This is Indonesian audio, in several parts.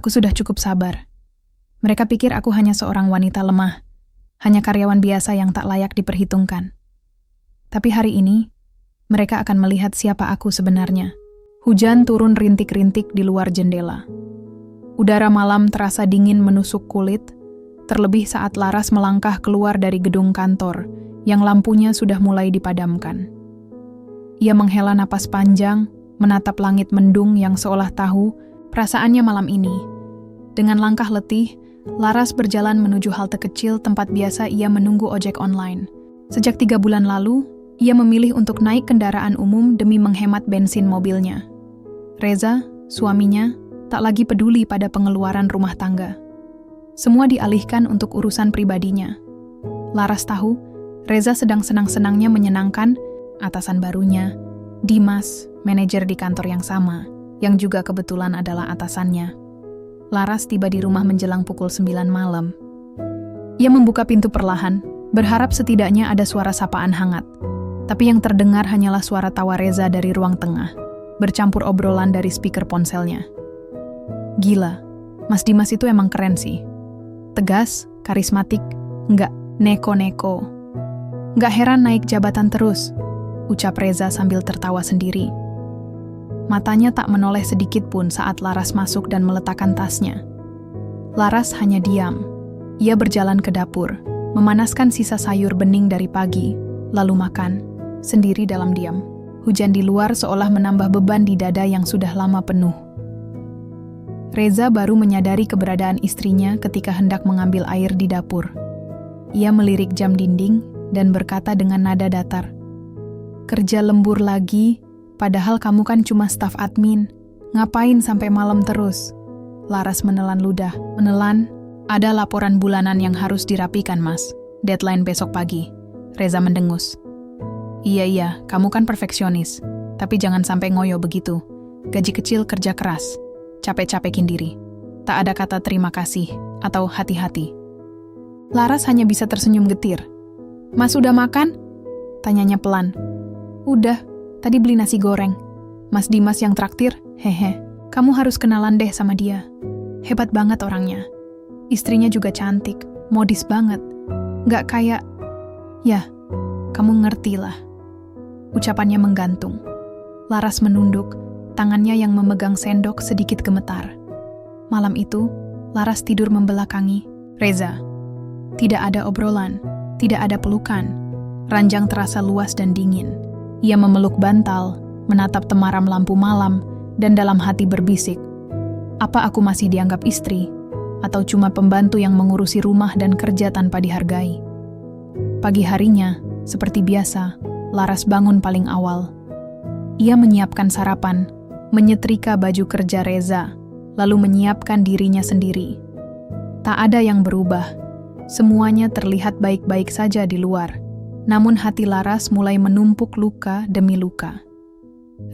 Aku sudah cukup sabar. Mereka pikir aku hanya seorang wanita lemah, hanya karyawan biasa yang tak layak diperhitungkan. Tapi hari ini, mereka akan melihat siapa aku sebenarnya. Hujan turun rintik-rintik di luar jendela. Udara malam terasa dingin menusuk kulit, terlebih saat Laras melangkah keluar dari gedung kantor yang lampunya sudah mulai dipadamkan. Ia menghela napas panjang, menatap langit mendung yang seolah tahu perasaannya malam ini. Dengan langkah letih, Laras berjalan menuju halte kecil tempat biasa ia menunggu ojek online. Sejak 3 bulan lalu, ia memilih untuk naik kendaraan umum demi menghemat bensin mobilnya. Reza, suaminya, tak lagi peduli pada pengeluaran rumah tangga. Semua dialihkan untuk urusan pribadinya. Laras tahu, Reza sedang senang-senangnya menyenangkan atasan barunya, Dimas, manajer di kantor yang sama, yang juga kebetulan adalah atasannya. Laras tiba di rumah menjelang pukul 9 malam. Ia membuka pintu perlahan, berharap setidaknya ada suara sapaan hangat. Tapi yang terdengar hanyalah suara tawa Reza dari ruang tengah, bercampur obrolan dari speaker ponselnya. Gila, Mas Dimas itu emang keren sih. Tegas, karismatik, nggak neko-neko. Nggak heran naik jabatan terus, ucap Reza sambil tertawa sendiri. Matanya tak menoleh sedikit pun saat Laras masuk dan meletakkan tasnya. Laras hanya diam. Ia berjalan ke dapur, memanaskan sisa sayur bening dari pagi, lalu makan, sendiri dalam diam. Hujan di luar seolah menambah beban di dada yang sudah lama penuh. Reza baru menyadari keberadaan istrinya ketika hendak mengambil air di dapur. Ia melirik jam dinding dan berkata dengan nada datar, "Kerja lembur lagi, padahal kamu kan cuma staf admin. Ngapain sampai malam terus?" Laras menelan ludah. "Menelan? Ada laporan bulanan yang harus dirapikan, Mas. Deadline besok pagi." Reza mendengus. Iya, kamu kan perfeksionis. Tapi jangan sampai ngoyo begitu. Gaji kecil kerja keras. Capek-capekin diri. Tak ada kata terima kasih atau hati-hati. Laras hanya bisa tersenyum getir. "Mas udah makan?" Tanyanya pelan. "Udah, tadi beli nasi goreng. Mas Dimas yang traktir, hehe. Kamu harus kenalan deh sama dia. Hebat banget orangnya. Istrinya juga cantik, modis banget. Nggak kayak... Ya, kamu ngerti lah." Ucapannya menggantung. Laras menunduk, tangannya yang memegang sendok sedikit gemetar. Malam itu, Laras tidur membelakangi Reza. Tidak ada obrolan, tidak ada pelukan. Ranjang terasa luas dan dingin. Ia memeluk bantal, menatap temaram lampu malam, dan dalam hati berbisik, apa aku masih dianggap istri, atau cuma pembantu yang mengurusi rumah dan kerja tanpa dihargai? Pagi harinya, seperti biasa, Laras bangun paling awal. Ia menyiapkan sarapan, menyetrika baju kerja Reza, lalu menyiapkan dirinya sendiri. Tak ada yang berubah. Semuanya terlihat baik-baik saja di luar. Namun hati Laras mulai menumpuk luka demi luka.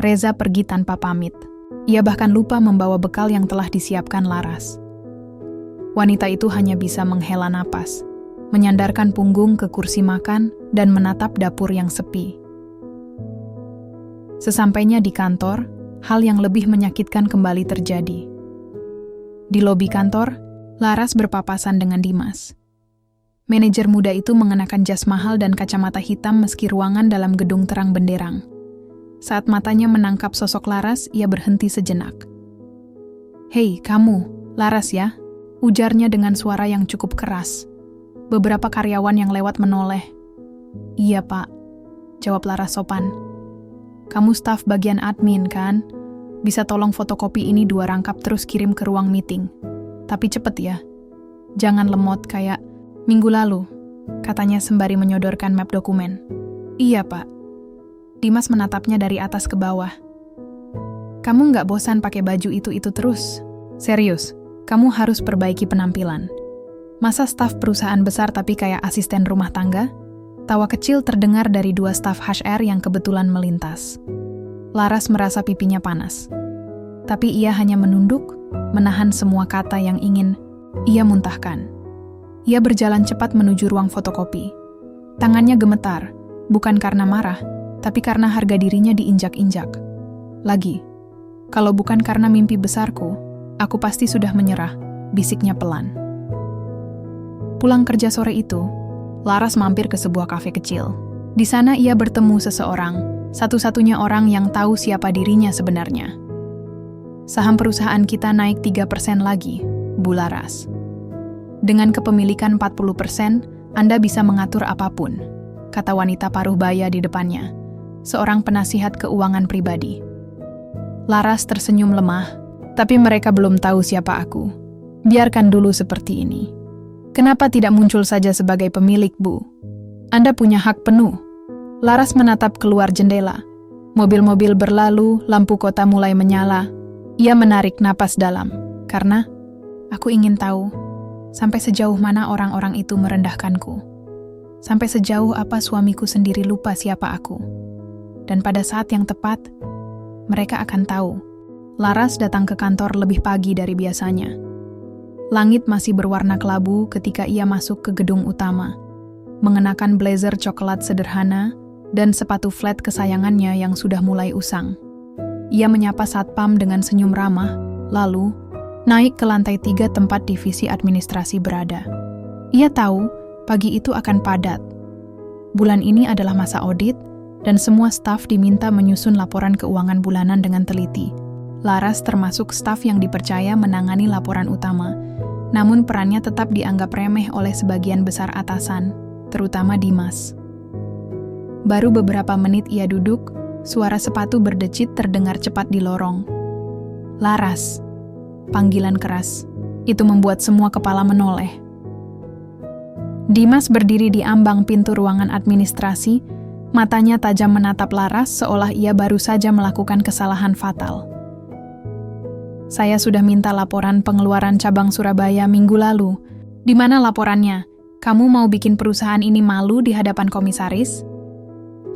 Reza pergi tanpa pamit. Ia bahkan lupa membawa bekal yang telah disiapkan Laras. Wanita itu hanya bisa menghela napas, menyandarkan punggung ke kursi makan, dan menatap dapur yang sepi. Sesampainya di kantor, hal yang lebih menyakitkan kembali terjadi. Di lobi kantor, Laras berpapasan dengan Dimas. Manajer muda itu mengenakan jas mahal dan kacamata hitam meski ruangan dalam gedung terang benderang. Saat matanya menangkap sosok Laras, ia berhenti sejenak. "Hei, kamu, Laras ya?" ujarnya dengan suara yang cukup keras. Beberapa karyawan yang lewat menoleh. "Iya, Pak," jawab Laras sopan. "Kamu staf bagian admin, kan? Bisa tolong fotokopi ini 2 rangkap terus kirim ke ruang meeting. Tapi cepet ya. Jangan lemot kayak minggu lalu," katanya sembari menyodorkan map dokumen. "Iya, Pak." Dimas menatapnya dari atas ke bawah. "Kamu nggak bosan pakai baju itu terus? Serius, kamu harus perbaiki penampilan. Masa staf perusahaan besar tapi kayak asisten rumah tangga?" Tawa kecil terdengar dari 2 staf HR yang kebetulan melintas. Laras merasa pipinya panas. Tapi ia hanya menunduk, menahan semua kata yang ingin ia muntahkan. Ia berjalan cepat menuju ruang fotokopi. Tangannya gemetar, bukan karena marah, tapi karena harga dirinya diinjak-injak. Lagi, kalau bukan karena mimpi besarku, Aku pasti sudah menyerah, bisiknya pelan. Pulang kerja sore itu, Laras mampir ke sebuah kafe kecil. Di sana ia bertemu seseorang, satu-satunya orang yang tahu siapa dirinya sebenarnya. Saham perusahaan kita naik 3% lagi, Bu Laras. Dengan kepemilikan 40%, Anda bisa mengatur apapun, kata wanita paruh baya di depannya, seorang penasihat keuangan pribadi. Laras tersenyum lemah, tapi mereka belum tahu siapa aku. Biarkan dulu seperti ini. Kenapa tidak muncul saja sebagai pemilik, Bu? Anda punya hak penuh. Laras menatap keluar jendela. Mobil-mobil berlalu, lampu kota mulai menyala. Ia menarik napas dalam, karena aku ingin tahu sampai sejauh mana orang-orang itu merendahkanku. Sampai sejauh apa suamiku sendiri lupa siapa aku. Dan pada saat yang tepat, mereka akan tahu. Laras datang ke kantor lebih pagi dari biasanya. Langit masih berwarna kelabu ketika ia masuk ke gedung utama, mengenakan blazer coklat sederhana dan sepatu flat kesayangannya yang sudah mulai usang. Ia menyapa satpam dengan senyum ramah, lalu naik ke lantai 3 tempat divisi administrasi berada. Ia tahu pagi itu akan padat. Bulan ini adalah masa audit, dan semua staf diminta menyusun laporan keuangan bulanan dengan teliti. Laras termasuk staf yang dipercaya menangani laporan utama, namun perannya tetap dianggap remeh oleh sebagian besar atasan, terutama Dimas. Baru beberapa menit ia duduk, suara sepatu berdecit terdengar cepat di lorong. Laras, panggilan keras. Itu membuat semua kepala menoleh. Dimas berdiri di ambang pintu ruangan administrasi, matanya tajam menatap Laras seolah ia baru saja melakukan kesalahan fatal. Saya sudah minta laporan pengeluaran cabang Surabaya minggu lalu. Di mana laporannya? Kamu mau bikin perusahaan ini malu di hadapan komisaris?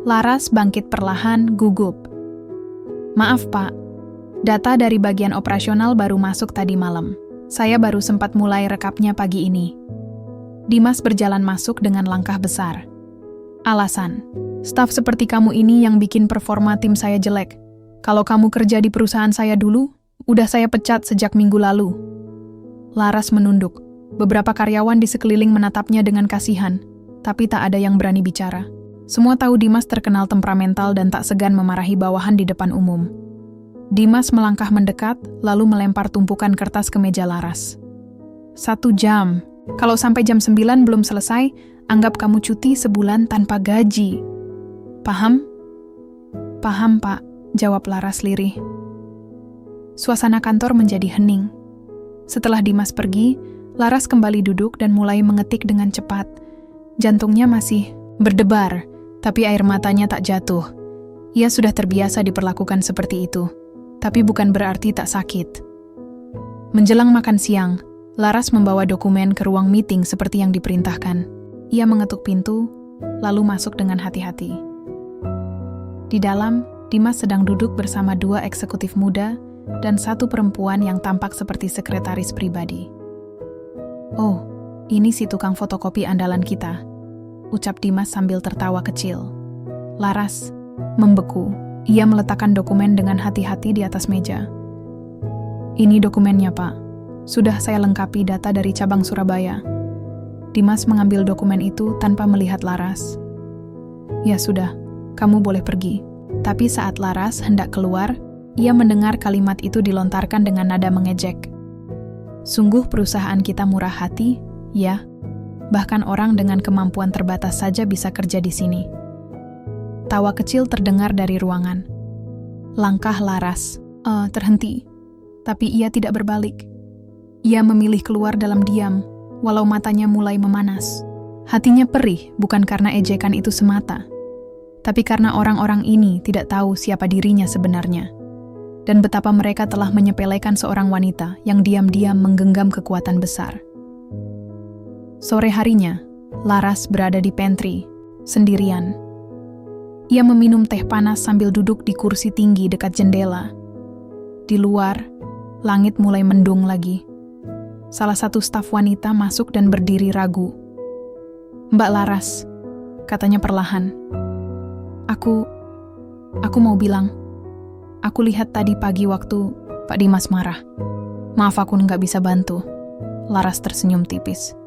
Laras bangkit perlahan, gugup. Maaf, Pak. Data dari bagian operasional baru masuk tadi malam. Saya baru sempat mulai rekapnya pagi ini. Dimas berjalan masuk dengan langkah besar. Alasan, staf seperti kamu ini yang bikin performa tim saya jelek. Kalau kamu kerja di perusahaan saya dulu, udah saya pecat sejak minggu lalu. Laras menunduk. Beberapa karyawan di sekeliling menatapnya dengan kasihan, tapi tak ada yang berani bicara. Semua tahu Dimas terkenal temperamental dan tak segan memarahi bawahan di depan umum. Dimas melangkah mendekat, lalu melempar tumpukan kertas ke meja Laras. 1 jam. Kalau sampai jam 9 belum selesai, anggap kamu cuti sebulan tanpa gaji. Paham? Paham, Pak, jawab Laras lirih. Suasana kantor menjadi hening. Setelah Dimas pergi, Laras kembali duduk dan mulai mengetik dengan cepat. Jantungnya masih berdebar, tapi air matanya tak jatuh. Ia sudah terbiasa diperlakukan seperti itu, tapi bukan berarti tak sakit. Menjelang makan siang, Laras membawa dokumen ke ruang meeting seperti yang diperintahkan. Ia mengetuk pintu, lalu masuk dengan hati-hati. Di dalam, Dimas sedang duduk bersama 2 eksekutif muda dan 1 perempuan yang tampak seperti sekretaris pribadi. Oh, ini si tukang fotokopi andalan kita, ucap Dimas sambil tertawa kecil. Laras membeku. Ia meletakkan dokumen dengan hati-hati di atas meja. Ini dokumennya, Pak. Sudah saya lengkapi data dari cabang Surabaya. Dimas mengambil dokumen itu tanpa melihat Laras. Ya sudah, kamu boleh pergi. Tapi saat Laras hendak keluar, ia mendengar kalimat itu dilontarkan dengan nada mengejek. Sungguh perusahaan kita murah hati, ya. Bahkan orang dengan kemampuan terbatas saja bisa kerja di sini. Tawa kecil terdengar dari ruangan. Langkah Laras terhenti, tapi ia tidak berbalik. Ia memilih keluar dalam diam, walau matanya mulai memanas. Hatinya perih bukan karena ejekan itu semata, tapi karena orang-orang ini tidak tahu siapa dirinya sebenarnya, dan betapa mereka telah menyepelekan seorang wanita yang diam-diam menggenggam kekuatan besar. Sore harinya, Laras berada di pantry, sendirian. Ia meminum teh panas sambil duduk di kursi tinggi dekat jendela. Di luar, langit mulai mendung lagi. Salah satu staf wanita masuk dan berdiri ragu. Mbak Laras, katanya perlahan. Aku mau bilang, aku lihat tadi pagi waktu Pak Dimas marah. Maaf aku nggak bisa bantu. Laras tersenyum tipis.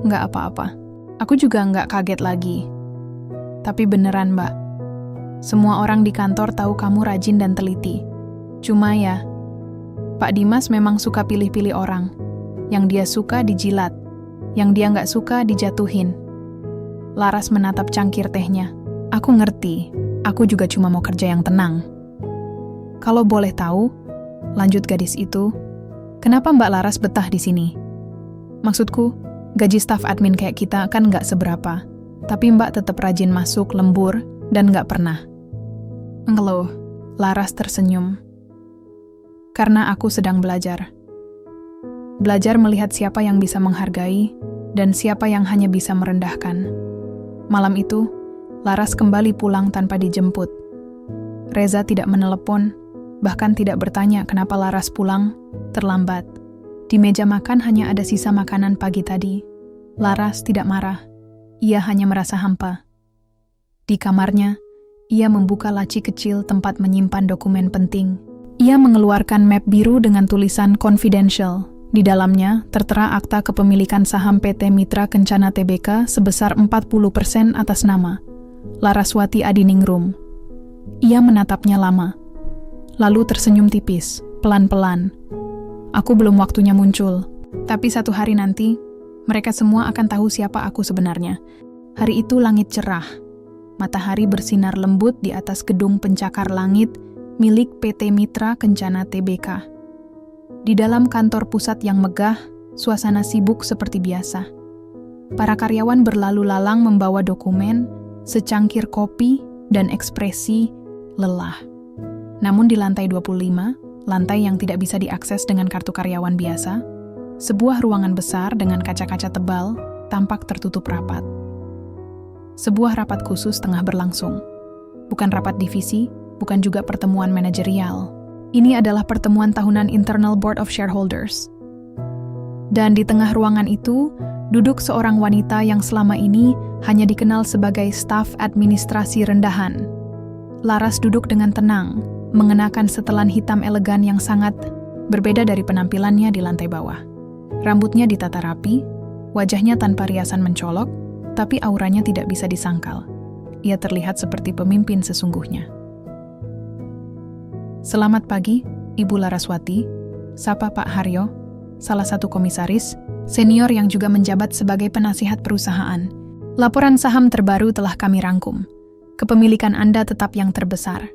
Nggak apa-apa. Aku juga nggak kaget lagi. Tapi beneran, Mbak. Semua orang di kantor tahu kamu rajin dan teliti. Cuma ya, Pak Dimas memang suka pilih-pilih orang. Yang dia suka dijilat, yang dia nggak suka dijatuhin. Laras menatap cangkir tehnya. Aku ngerti, aku juga cuma mau kerja yang tenang. Kalau boleh tahu, lanjut gadis itu, kenapa Mbak Laras betah di sini? Maksudku, gaji staf admin kayak kita kan nggak seberapa, tapi Mbak tetap rajin masuk, lembur, dan nggak pernah. Ngeluh, Laras tersenyum. Karena aku sedang belajar. Belajar melihat siapa yang bisa menghargai, dan siapa yang hanya bisa merendahkan. Malam itu, Laras kembali pulang tanpa dijemput. Reza tidak menelepon, bahkan tidak bertanya kenapa Laras pulang terlambat. Di meja makan hanya ada sisa makanan pagi tadi. Laras tidak marah, ia hanya merasa hampa. Di kamarnya, ia membuka laci kecil tempat menyimpan dokumen penting. Ia mengeluarkan map biru dengan tulisan confidential. Di dalamnya tertera akta kepemilikan saham PT Mitra Kencana Tbk sebesar 40% atas nama Laraswati Adiningrum. Ia menatapnya lama, lalu tersenyum tipis, pelan-pelan. Aku belum waktunya muncul, tapi satu hari nanti, mereka semua akan tahu siapa aku sebenarnya. Hari itu langit cerah, matahari bersinar lembut di atas gedung pencakar langit milik PT Mitra Kencana Tbk. Di dalam kantor pusat yang megah, suasana sibuk seperti biasa. Para karyawan berlalu lalang membawa dokumen, secangkir kopi, dan ekspresi lelah. Namun di lantai 25, lantai yang tidak bisa diakses dengan kartu karyawan biasa, sebuah ruangan besar dengan kaca-kaca tebal tampak tertutup rapat. Sebuah rapat khusus tengah berlangsung. Bukan rapat divisi, bukan juga pertemuan manajerial. Ini adalah pertemuan tahunan Internal Board of Shareholders. Dan di tengah ruangan itu, duduk seorang wanita yang selama ini hanya dikenal sebagai staf administrasi rendahan. Laras duduk dengan tenang, mengenakan setelan hitam elegan yang sangat berbeda dari penampilannya di lantai bawah. Rambutnya ditata rapi, wajahnya tanpa riasan mencolok, tapi auranya tidak bisa disangkal. Ia terlihat seperti pemimpin sesungguhnya. Selamat pagi, Ibu Laraswati, sapa Pak Haryo, salah satu komisaris, senior yang juga menjabat sebagai penasihat perusahaan. Laporan saham terbaru telah kami rangkum. Kepemilikan Anda tetap yang terbesar.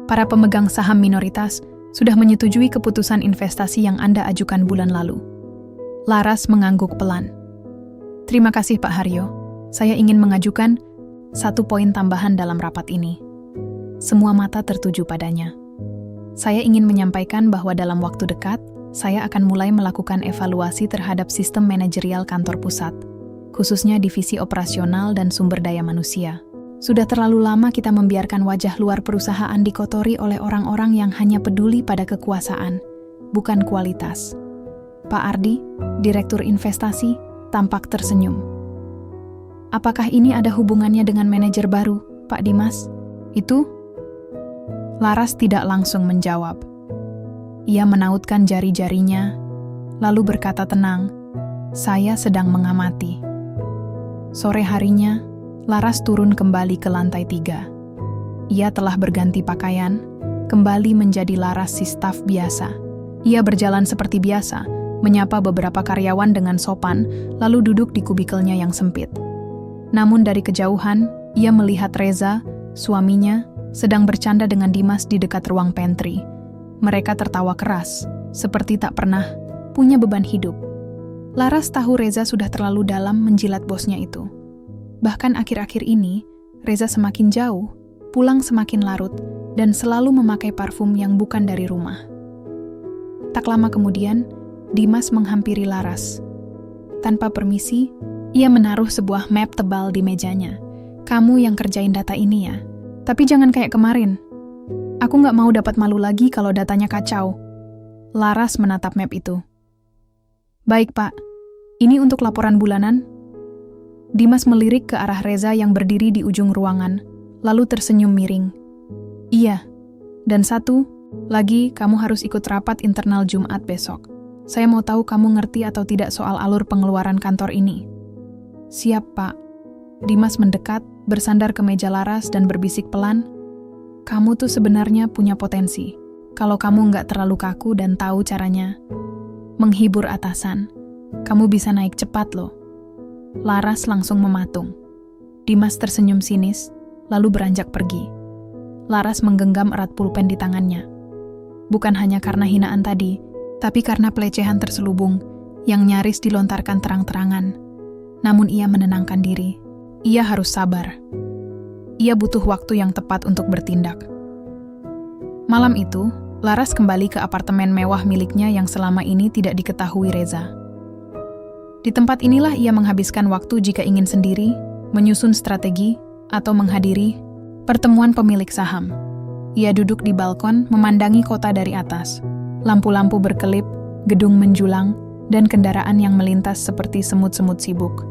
Para pemegang saham minoritas sudah menyetujui keputusan investasi yang Anda ajukan bulan lalu. Laras mengangguk pelan. Terima kasih Pak Haryo, saya ingin mengajukan 1 poin tambahan dalam rapat ini. Semua mata tertuju padanya. Saya ingin menyampaikan bahwa dalam waktu dekat, saya akan mulai melakukan evaluasi terhadap sistem manajerial kantor pusat, khususnya divisi operasional dan sumber daya manusia. Sudah terlalu lama kita membiarkan wajah luar perusahaan dikotori oleh orang-orang yang hanya peduli pada kekuasaan, bukan kualitas. Pak Ardi, Direktur Investasi, tampak tersenyum. Apakah ini ada hubungannya dengan manajer baru, Pak Dimas? Itu? Laras tidak langsung menjawab. Ia menautkan jari-jarinya, lalu berkata tenang, "Saya sedang mengamati." Sore harinya, Laras turun kembali ke lantai 3. Ia telah berganti pakaian, kembali menjadi Laras si staf biasa. Ia berjalan seperti biasa, menyapa beberapa karyawan dengan sopan, lalu duduk di kubikelnya yang sempit. Namun dari kejauhan, ia melihat Reza, suaminya, sedang bercanda dengan Dimas di dekat ruang pantry. Mereka tertawa keras, seperti tak pernah punya beban hidup. Laras tahu Reza sudah terlalu dalam menjilat bosnya itu. Bahkan akhir-akhir ini, Reza semakin jauh, pulang semakin larut, dan selalu memakai parfum yang bukan dari rumah. Tak lama kemudian, Dimas menghampiri Laras. Tanpa permisi, ia menaruh sebuah map tebal di mejanya. "Kamu yang kerjain data ini ya? Tapi jangan kayak kemarin. Aku nggak mau dapat malu lagi kalau datanya kacau." Laras menatap map itu. "Baik, Pak. Ini untuk laporan bulanan." Dimas melirik ke arah Reza yang berdiri di ujung ruangan, lalu tersenyum miring. "Iya. Dan satu lagi, kamu harus ikut rapat internal Jumat besok. Saya mau tahu kamu ngerti atau tidak soal alur pengeluaran kantor ini. Siap, Pak. Dimas mendekat, bersandar ke meja Laras dan berbisik pelan, kamu tuh sebenarnya punya potensi. Kalau kamu nggak terlalu kaku dan tahu caranya menghibur atasan, kamu bisa naik cepat loh. Laras langsung mematung. Dimas tersenyum sinis, lalu beranjak pergi. Laras menggenggam erat pulpen di tangannya. Bukan hanya karena hinaan tadi, tapi karena pelecehan terselubung yang nyaris dilontarkan terang-terangan. Namun ia menenangkan diri. Ia harus sabar. Ia butuh waktu yang tepat untuk bertindak. Malam itu, Laras kembali ke apartemen mewah miliknya yang selama ini tidak diketahui Reza. Di tempat inilah ia menghabiskan waktu jika ingin sendiri, menyusun strategi, atau menghadiri pertemuan pemilik saham. Ia duduk di balkon memandangi kota dari atas. Lampu-lampu berkelip, gedung menjulang, dan kendaraan yang melintas seperti semut-semut sibuk.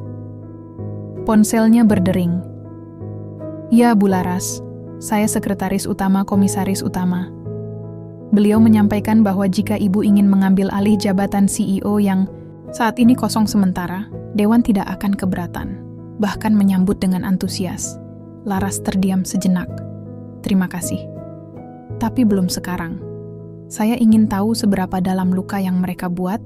Ponselnya berdering. Ya, Bu Laras, saya sekretaris utama komisaris utama. Beliau menyampaikan bahwa jika Ibu ingin mengambil alih jabatan CEO yang saat ini kosong sementara, Dewan tidak akan keberatan, bahkan menyambut dengan antusias. Laras terdiam sejenak. Terima kasih. Tapi belum sekarang. Saya ingin tahu seberapa dalam luka yang mereka buat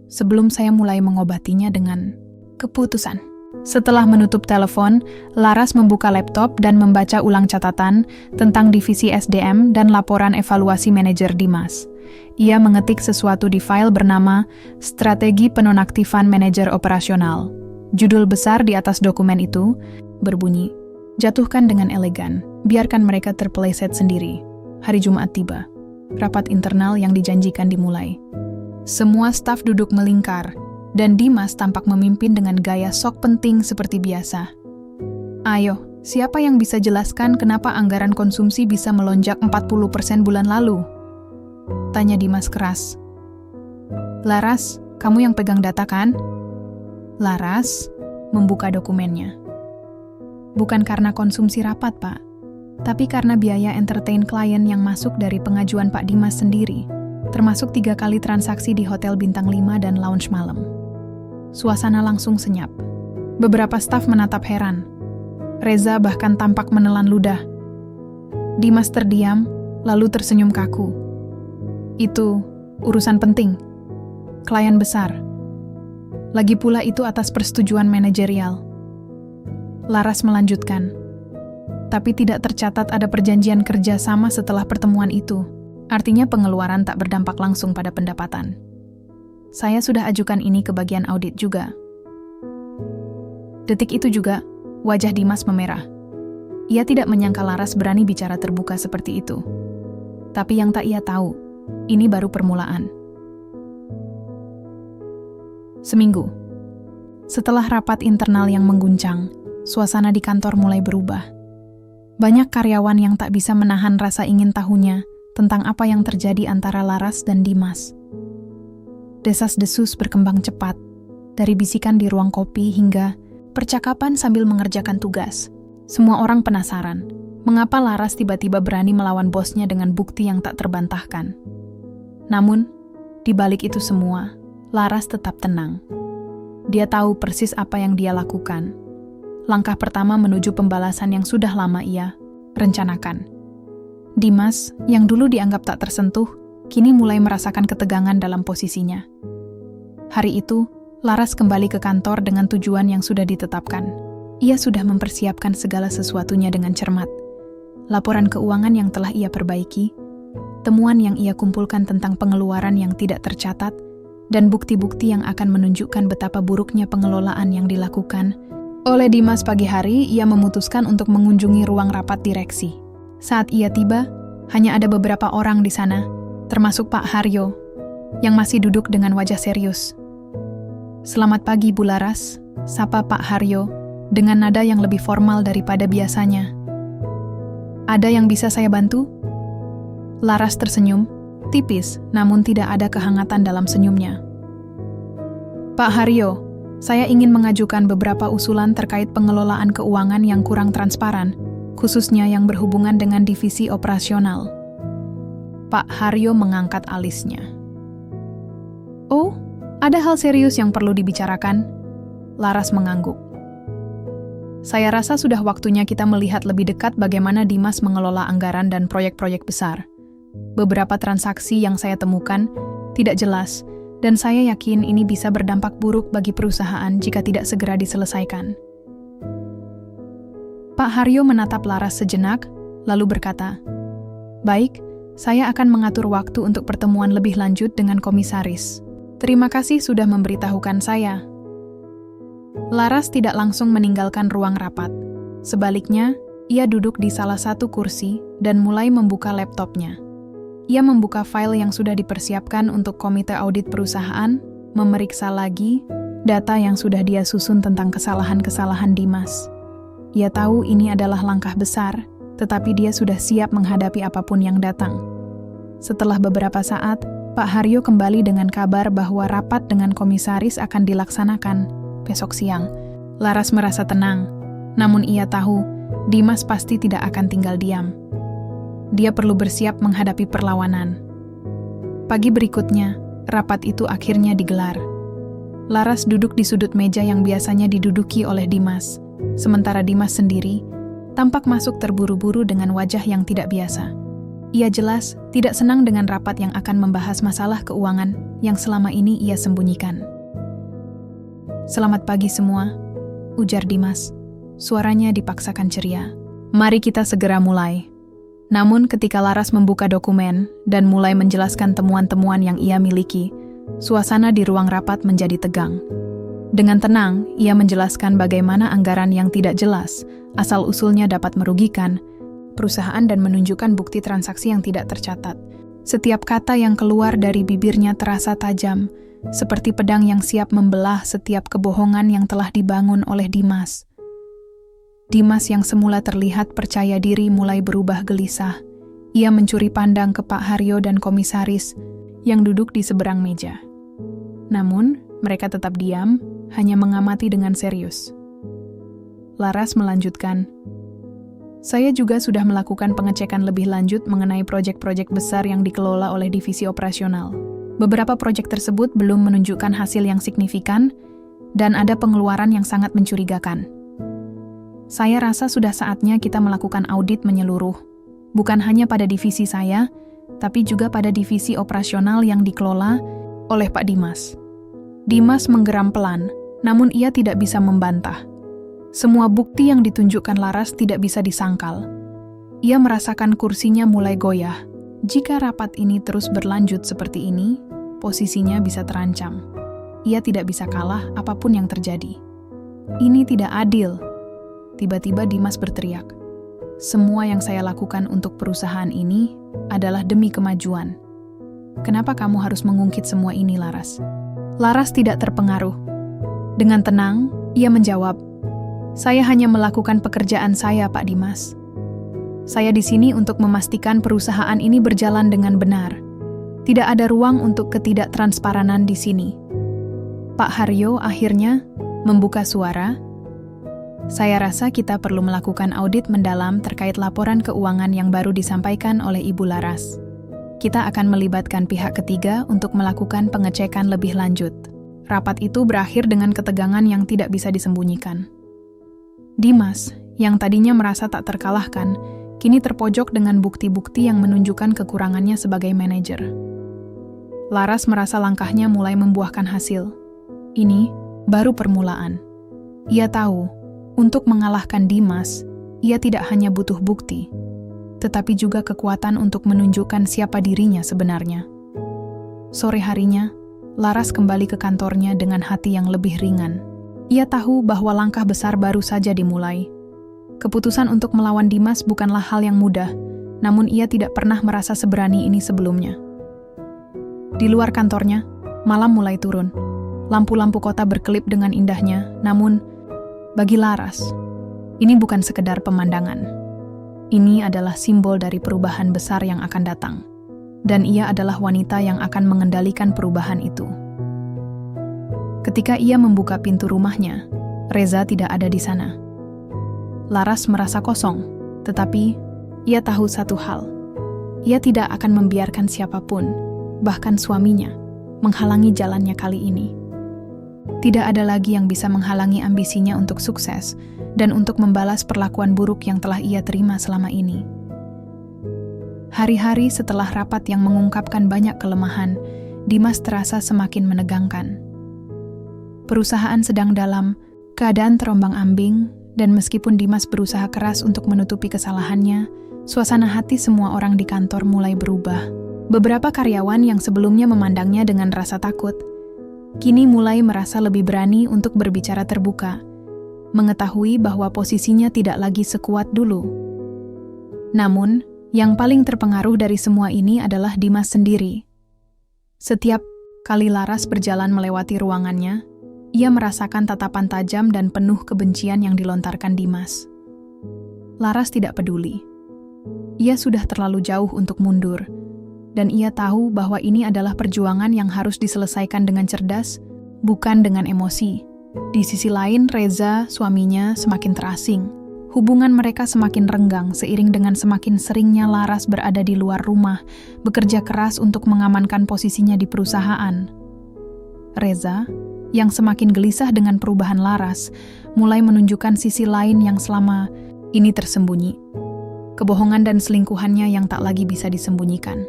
sebelum saya mulai mengobatinya dengan keputusan. Setelah menutup telepon, Laras membuka laptop dan membaca ulang catatan tentang divisi SDM dan laporan evaluasi manajer Dimas. Ia mengetik sesuatu di file bernama Strategi Penonaktifan Manajer Operasional. Judul besar di atas dokumen itu berbunyi, jatuhkan dengan elegan, biarkan mereka terpeleset sendiri. Hari Jumat tiba. Rapat internal yang dijanjikan dimulai. Semua staf duduk melingkar, dan Dimas tampak memimpin dengan gaya sok penting seperti biasa. Ayo, siapa yang bisa jelaskan kenapa anggaran konsumsi bisa melonjak 40% bulan lalu? Tanya Dimas keras. Laras, kamu yang pegang data kan? Laras membuka dokumennya. Bukan karena konsumsi rapat, Pak, tapi karena biaya entertain klien yang masuk dari pengajuan Pak Dimas sendiri, termasuk 3 kali transaksi di Hotel Bintang 5 dan lounge malam. Suasana langsung senyap. Beberapa staf menatap heran. Reza bahkan tampak menelan ludah. Dimas terdiam, lalu tersenyum kaku. Itu urusan penting. Klien besar. Lagi pula itu atas persetujuan manajerial. Laras melanjutkan. Tapi tidak tercatat ada perjanjian kerja sama setelah pertemuan itu. Artinya pengeluaran tak berdampak langsung pada pendapatan. Saya sudah ajukan ini ke bagian audit juga. Detik itu juga, wajah Dimas memerah. Ia tidak menyangka Laras berani bicara terbuka seperti itu. Tapi yang tak ia tahu, ini baru permulaan. Seminggu. Setelah rapat internal yang mengguncang, suasana di kantor mulai berubah. Banyak karyawan yang tak bisa menahan rasa ingin tahunya tentang apa yang terjadi antara Laras dan Dimas. Desas-desus berkembang cepat, dari bisikan di ruang kopi hingga percakapan sambil mengerjakan tugas. Semua orang penasaran, mengapa Laras tiba-tiba berani melawan bosnya dengan bukti yang tak terbantahkan. Namun, di balik itu semua, Laras tetap tenang. Dia tahu persis apa yang dia lakukan. Langkah pertama menuju pembalasan yang sudah lama ia rencanakan. Dimas, yang dulu dianggap tak tersentuh, kini mulai merasakan ketegangan dalam posisinya. Hari itu, Laras kembali ke kantor dengan tujuan yang sudah ditetapkan. Ia sudah mempersiapkan segala sesuatunya dengan cermat. Laporan keuangan yang telah ia perbaiki, temuan yang ia kumpulkan tentang pengeluaran yang tidak tercatat, dan bukti-bukti yang akan menunjukkan betapa buruknya pengelolaan yang dilakukan oleh Dimas. Pagi hari, ia memutuskan untuk mengunjungi ruang rapat direksi. Saat ia tiba, hanya ada beberapa orang di sana, termasuk Pak Haryo, yang masih duduk dengan wajah serius. Selamat pagi, Bu Laras, sapa Pak Haryo, dengan nada yang lebih formal daripada biasanya. Ada yang bisa saya bantu? Laras tersenyum, tipis, namun tidak ada kehangatan dalam senyumnya. Pak Haryo, saya ingin mengajukan beberapa usulan terkait pengelolaan keuangan yang kurang transparan, khususnya yang berhubungan dengan divisi operasional. Pak Haryo mengangkat alisnya. Oh, Ada hal serius yang perlu dibicarakan? Laras mengangguk. Saya rasa sudah waktunya kita melihat lebih dekat bagaimana Dimas mengelola anggaran dan proyek-proyek besar. Beberapa transaksi yang saya temukan tidak jelas, dan saya yakin ini bisa berdampak buruk bagi perusahaan jika tidak segera diselesaikan. Pak Haryo menatap Laras sejenak, lalu berkata, "Baik, saya akan mengatur waktu untuk pertemuan lebih lanjut dengan komisaris. Terima kasih sudah memberitahukan saya." Laras tidak langsung meninggalkan ruang rapat. Sebaliknya, ia duduk di salah satu kursi dan mulai membuka laptopnya. Ia membuka file yang sudah dipersiapkan untuk komite audit perusahaan, memeriksa lagi data yang sudah dia susun tentang kesalahan-kesalahan Dimas. Ia tahu ini adalah langkah besar, tetapi dia sudah siap menghadapi apapun yang datang. Setelah beberapa saat, Pak Haryo kembali dengan kabar bahwa rapat dengan komisaris akan dilaksanakan besok siang. Laras merasa tenang, namun ia tahu Dimas pasti tidak akan tinggal diam. Dia perlu bersiap menghadapi perlawanan. Pagi berikutnya, rapat itu akhirnya digelar. Laras duduk di sudut meja yang biasanya diduduki oleh Dimas, sementara Dimas sendiri tampak masuk terburu-buru dengan wajah yang tidak biasa. Ia jelas tidak senang dengan rapat yang akan membahas masalah keuangan yang selama ini ia sembunyikan. "Selamat pagi semua," ujar Dimas. Suaranya dipaksakan ceria. "Mari kita segera mulai." Namun ketika Laras membuka dokumen dan mulai menjelaskan temuan-temuan yang ia miliki, suasana di ruang rapat menjadi tegang. Dengan tenang, ia menjelaskan bagaimana anggaran yang tidak jelas, asal-usulnya dapat merugikan perusahaan dan menunjukkan bukti transaksi yang tidak tercatat. Setiap kata yang keluar dari bibirnya terasa tajam, seperti pedang yang siap membelah setiap kebohongan yang telah dibangun oleh Dimas. Dimas yang semula terlihat percaya diri mulai berubah gelisah. Ia mencuri pandang ke Pak Haryo dan komisaris yang duduk di seberang meja. Namun, mereka tetap diam, hanya mengamati dengan serius. Laras melanjutkan, "Saya juga sudah melakukan pengecekan lebih lanjut mengenai proyek-proyek besar yang dikelola oleh divisi operasional. Beberapa proyek tersebut belum menunjukkan hasil yang signifikan, dan ada pengeluaran yang sangat mencurigakan. Saya rasa sudah saatnya kita melakukan audit menyeluruh, bukan hanya pada divisi saya, tapi juga pada divisi operasional yang dikelola oleh Pak Dimas." Dimas menggeram pelan, namun ia tidak bisa membantah. Semua bukti yang ditunjukkan Laras tidak bisa disangkal. Ia merasakan kursinya mulai goyah. Jika rapat ini terus berlanjut seperti ini, posisinya bisa terancam. Ia tidak bisa kalah apapun yang terjadi. "Ini tidak adil." Tiba-tiba Dimas berteriak, "Semua yang saya lakukan untuk perusahaan ini adalah demi kemajuan. Kenapa kamu harus mengungkit semua ini, Laras?" Laras tidak terpengaruh. Dengan tenang, ia menjawab, "Saya hanya melakukan pekerjaan saya, Pak Dimas. Saya di sini untuk memastikan perusahaan ini berjalan dengan benar. Tidak ada ruang untuk ketidaktransparan di sini." Pak Haryo akhirnya membuka suara, "Saya rasa kita perlu melakukan audit mendalam terkait laporan keuangan yang baru disampaikan oleh Ibu Laras. Kita akan melibatkan pihak ketiga untuk melakukan pengecekan lebih lanjut." Rapat itu berakhir dengan ketegangan yang tidak bisa disembunyikan. Dimas, yang tadinya merasa tak terkalahkan, kini terpojok dengan bukti-bukti yang menunjukkan kekurangannya sebagai manajer. Laras merasa langkahnya mulai membuahkan hasil. Ini baru permulaan. Ia tahu, untuk mengalahkan Dimas, ia tidak hanya butuh bukti, tetapi juga kekuatan untuk menunjukkan siapa dirinya sebenarnya. Sore harinya, Laras kembali ke kantornya dengan hati yang lebih ringan. Ia tahu bahwa langkah besar baru saja dimulai. Keputusan untuk melawan Dimas bukanlah hal yang mudah, namun ia tidak pernah merasa seberani ini sebelumnya. Di luar kantornya, malam mulai turun. Lampu-lampu kota berkelip dengan indahnya, namun bagi Laras, ini bukan sekedar pemandangan. Ini adalah simbol dari perubahan besar yang akan datang, dan ia adalah wanita yang akan mengendalikan perubahan itu. Ketika ia membuka pintu rumahnya, Reza tidak ada di sana. Laras merasa kosong, tetapi ia tahu satu hal. Ia tidak akan membiarkan siapapun, bahkan suaminya, menghalangi jalannya kali ini. Tidak ada lagi yang bisa menghalangi ambisinya untuk sukses dan untuk membalas perlakuan buruk yang telah ia terima selama ini. Hari-hari setelah rapat yang mengungkapkan banyak kelemahan, Dimas terasa semakin menegangkan. Perusahaan sedang dalam keadaan terombang-ambing, dan meskipun Dimas berusaha keras untuk menutupi kesalahannya, suasana hati semua orang di kantor mulai berubah. Beberapa karyawan yang sebelumnya memandangnya dengan rasa takut, kini mulai merasa lebih berani untuk berbicara terbuka, mengetahui bahwa posisinya tidak lagi sekuat dulu. Namun, yang paling terpengaruh dari semua ini adalah Dimas sendiri. Setiap kali Laras berjalan melewati ruangannya, ia merasakan tatapan tajam dan penuh kebencian yang dilontarkan Dimas. Laras tidak peduli. Ia sudah terlalu jauh untuk mundur, dan ia tahu bahwa ini adalah perjuangan yang harus diselesaikan dengan cerdas, bukan dengan emosi. Di sisi lain, Reza, suaminya, semakin terasing. Hubungan mereka semakin renggang seiring dengan semakin seringnya Laras berada di luar rumah, bekerja keras untuk mengamankan posisinya di perusahaan. Reza, yang semakin gelisah dengan perubahan Laras, mulai menunjukkan sisi lain yang selama ini tersembunyi. Kebohongan dan selingkuhannya yang tak lagi bisa disembunyikan.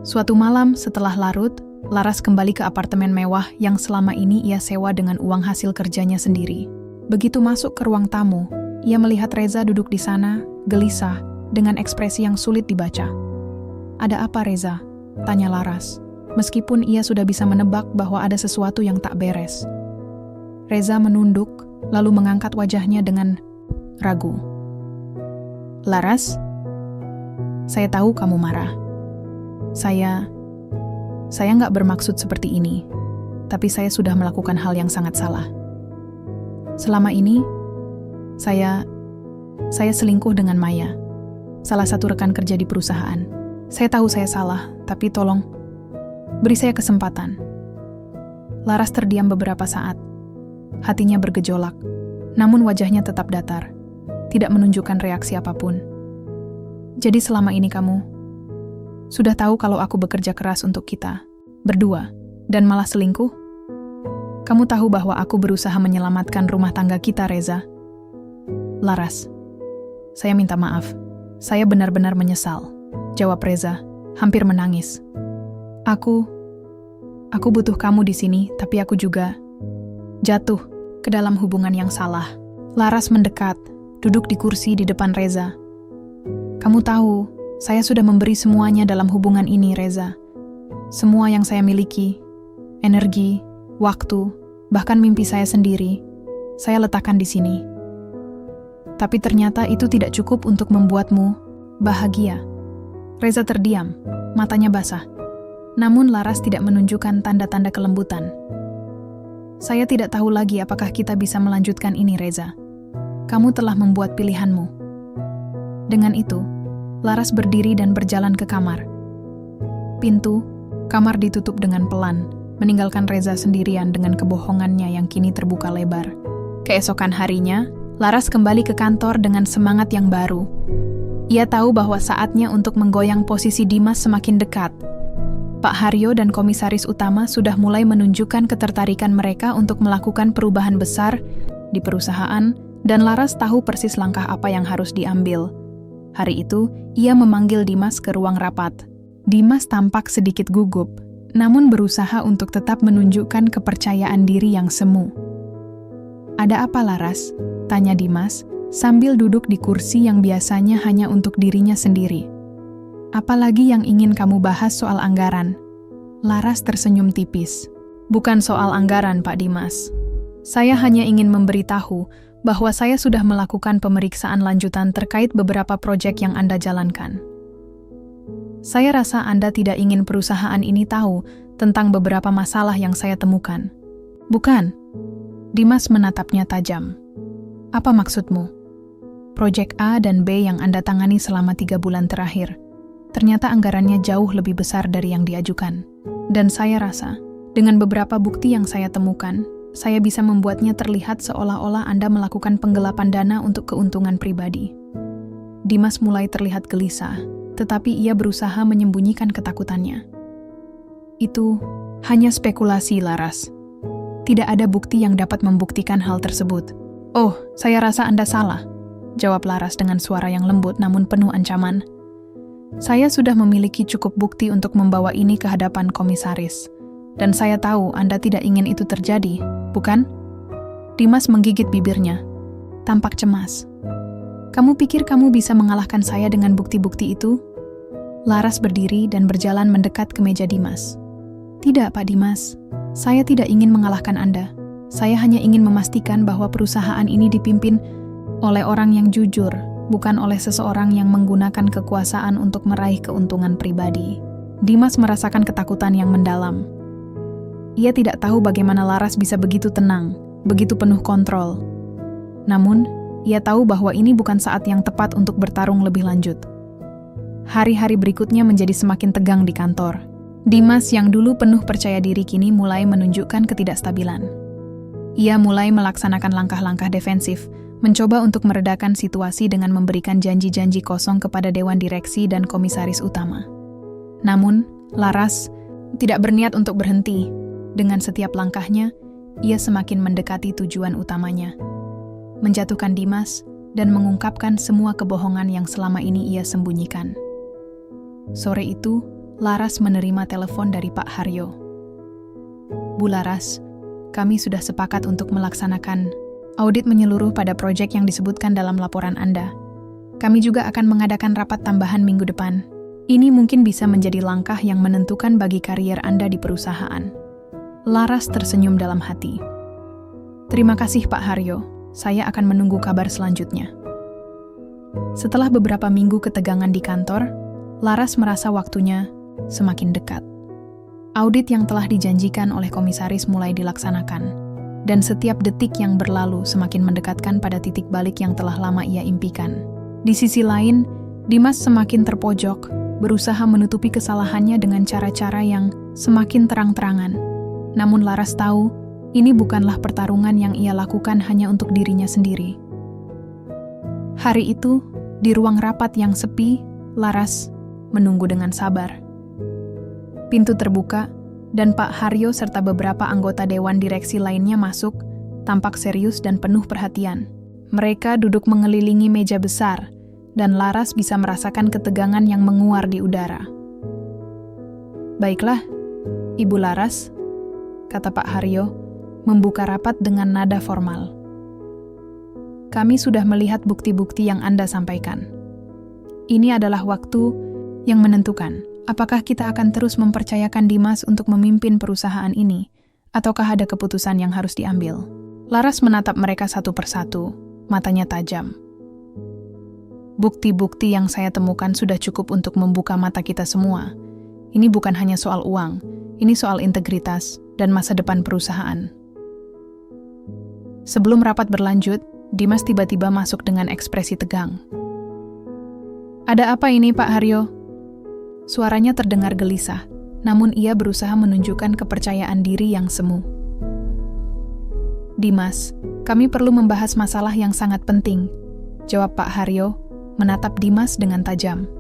Suatu malam setelah larut, Laras kembali ke apartemen mewah yang selama ini ia sewa dengan uang hasil kerjanya sendiri. Begitu masuk ke ruang tamu, ia melihat Reza duduk di sana, gelisah, dengan ekspresi yang sulit dibaca. "Ada apa, Reza?" tanya Laras, meskipun ia sudah bisa menebak bahwa ada sesuatu yang tak beres. Reza menunduk, lalu mengangkat wajahnya dengan ragu. "Laras, saya tahu kamu marah. Saya nggak bermaksud seperti ini, tapi saya sudah melakukan hal yang sangat salah. Selama ini, saya selingkuh dengan Maya, salah satu rekan kerja di perusahaan. Saya tahu saya salah, tapi tolong, beri saya kesempatan." Laras terdiam beberapa saat. Hatinya bergejolak, namun wajahnya tetap datar, tidak menunjukkan reaksi apapun. "Jadi selama ini kamu sudah tahu kalau aku bekerja keras untuk kita berdua, dan malah selingkuh? Kamu tahu bahwa aku berusaha menyelamatkan rumah tangga kita, Reza?" "Laras, saya minta maaf. Saya benar-benar menyesal," jawab Reza, hampir menangis. Aku butuh kamu di sini, tapi aku juga jatuh ke dalam hubungan yang salah." Laras mendekat, duduk di kursi di depan Reza. "Kamu tahu, saya sudah memberi semuanya dalam hubungan ini, Reza. Semua yang saya miliki, energi, waktu, bahkan mimpi saya sendiri, saya letakkan di sini. Tapi ternyata itu tidak cukup untuk membuatmu bahagia." Reza terdiam, matanya basah. Namun Laras tidak menunjukkan tanda-tanda kelembutan. "Saya tidak tahu lagi apakah kita bisa melanjutkan ini, Reza. Kamu telah membuat pilihanmu." Dengan itu, Laras berdiri dan berjalan ke kamar. Pintu kamar ditutup dengan pelan, meninggalkan Reza sendirian dengan kebohongannya yang kini terbuka lebar. Keesokan harinya, Laras kembali ke kantor dengan semangat yang baru. Ia tahu bahwa saatnya untuk menggoyang posisi Dimas semakin dekat. Pak Haryo dan komisaris utama sudah mulai menunjukkan ketertarikan mereka untuk melakukan perubahan besar di perusahaan, dan Laras tahu persis langkah apa yang harus diambil. Hari itu, ia memanggil Dimas ke ruang rapat. Dimas tampak sedikit gugup, namun berusaha untuk tetap menunjukkan kepercayaan diri yang semu. "Ada apa, Laras?" tanya Dimas, sambil duduk di kursi yang biasanya hanya untuk dirinya sendiri. "Apalagi yang ingin kamu bahas soal anggaran?" Laras tersenyum tipis. "Bukan soal anggaran, Pak Dimas. Saya hanya ingin memberitahu bahwa saya sudah melakukan pemeriksaan lanjutan terkait beberapa proyek yang Anda jalankan. Saya rasa Anda tidak ingin perusahaan ini tahu tentang beberapa masalah yang saya temukan." "Bukan." Dimas menatapnya tajam. "Apa maksudmu?" "Proyek A dan B yang Anda tangani selama 3 bulan terakhir, ternyata anggarannya jauh lebih besar dari yang diajukan. Dan saya rasa, dengan beberapa bukti yang saya temukan, saya bisa membuatnya terlihat seolah-olah Anda melakukan penggelapan dana untuk keuntungan pribadi." Dimas mulai terlihat gelisah, tetapi ia berusaha menyembunyikan ketakutannya. Itu hanya spekulasi, Laras. Tidak ada bukti yang dapat membuktikan hal tersebut. Oh, saya rasa Anda salah, jawab Laras dengan suara yang lembut namun penuh ancaman. Saya sudah memiliki cukup bukti untuk membawa ini ke hadapan komisaris. Dan saya tahu Anda tidak ingin itu terjadi, bukan? Dimas menggigit bibirnya, tampak cemas. Kamu pikir kamu bisa mengalahkan saya dengan bukti-bukti itu? Laras berdiri dan berjalan mendekat ke meja Dimas. Tidak, Pak Dimas. Saya tidak ingin mengalahkan Anda. Saya hanya ingin memastikan bahwa perusahaan ini dipimpin oleh orang yang jujur, bukan oleh seseorang yang menggunakan kekuasaan untuk meraih keuntungan pribadi. Dimas merasakan ketakutan yang mendalam. Ia tidak tahu bagaimana Laras bisa begitu tenang, begitu penuh kontrol. Namun, ia tahu bahwa ini bukan saat yang tepat untuk bertarung lebih lanjut. Hari-hari berikutnya menjadi semakin tegang di kantor. Dimas yang dulu penuh percaya diri kini mulai menunjukkan ketidakstabilan. Ia mulai melaksanakan langkah-langkah defensif, mencoba untuk meredakan situasi dengan memberikan janji-janji kosong kepada Dewan Direksi dan Komisaris Utama. Namun, Laras tidak berniat untuk berhenti. Dengan setiap langkahnya, ia semakin mendekati tujuan utamanya. Menjatuhkan Dimas dan mengungkapkan semua kebohongan yang selama ini ia sembunyikan. Sore itu, Laras menerima telepon dari Pak Haryo. Bu Laras, kami sudah sepakat untuk melaksanakan audit menyeluruh pada proyek yang disebutkan dalam laporan Anda. Kami juga akan mengadakan rapat tambahan minggu depan. Ini mungkin bisa menjadi langkah yang menentukan bagi karier Anda di perusahaan. Laras tersenyum dalam hati. Terima kasih Pak Haryo, saya akan menunggu kabar selanjutnya. Setelah beberapa minggu ketegangan di kantor, Laras merasa waktunya semakin dekat. Audit yang telah dijanjikan oleh komisaris mulai dilaksanakan, dan setiap detik yang berlalu semakin mendekatkan pada titik balik yang telah lama ia impikan. Di sisi lain, Dimas semakin terpojok, berusaha menutupi kesalahannya dengan cara-cara yang semakin terang-terangan. Namun Laras tahu, ini bukanlah pertarungan yang ia lakukan hanya untuk dirinya sendiri. Hari itu, di ruang rapat yang sepi, Laras menunggu dengan sabar. Pintu terbuka, dan Pak Haryo serta beberapa anggota Dewan Direksi lainnya masuk, tampak serius dan penuh perhatian. Mereka duduk mengelilingi meja besar, dan Laras bisa merasakan ketegangan yang menguar di udara. Baiklah, Ibu Laras, kata Pak Haryo, membuka rapat dengan nada formal. Kami sudah melihat bukti-bukti yang Anda sampaikan. Ini adalah waktu yang menentukan. Apakah kita akan terus mempercayakan Dimas untuk memimpin perusahaan ini, ataukah ada keputusan yang harus diambil? Laras menatap mereka satu persatu, matanya tajam. Bukti-bukti yang saya temukan sudah cukup untuk membuka mata kita semua. Ini bukan hanya soal uang, ini soal integritas dan masa depan perusahaan. Sebelum rapat berlanjut, Dimas tiba-tiba masuk dengan ekspresi tegang. Ada apa ini, Pak Haryo? Suaranya terdengar gelisah, namun ia berusaha menunjukkan kepercayaan diri yang semu. Dimas, kami perlu membahas masalah yang sangat penting, jawab Pak Haryo, menatap Dimas dengan tajam.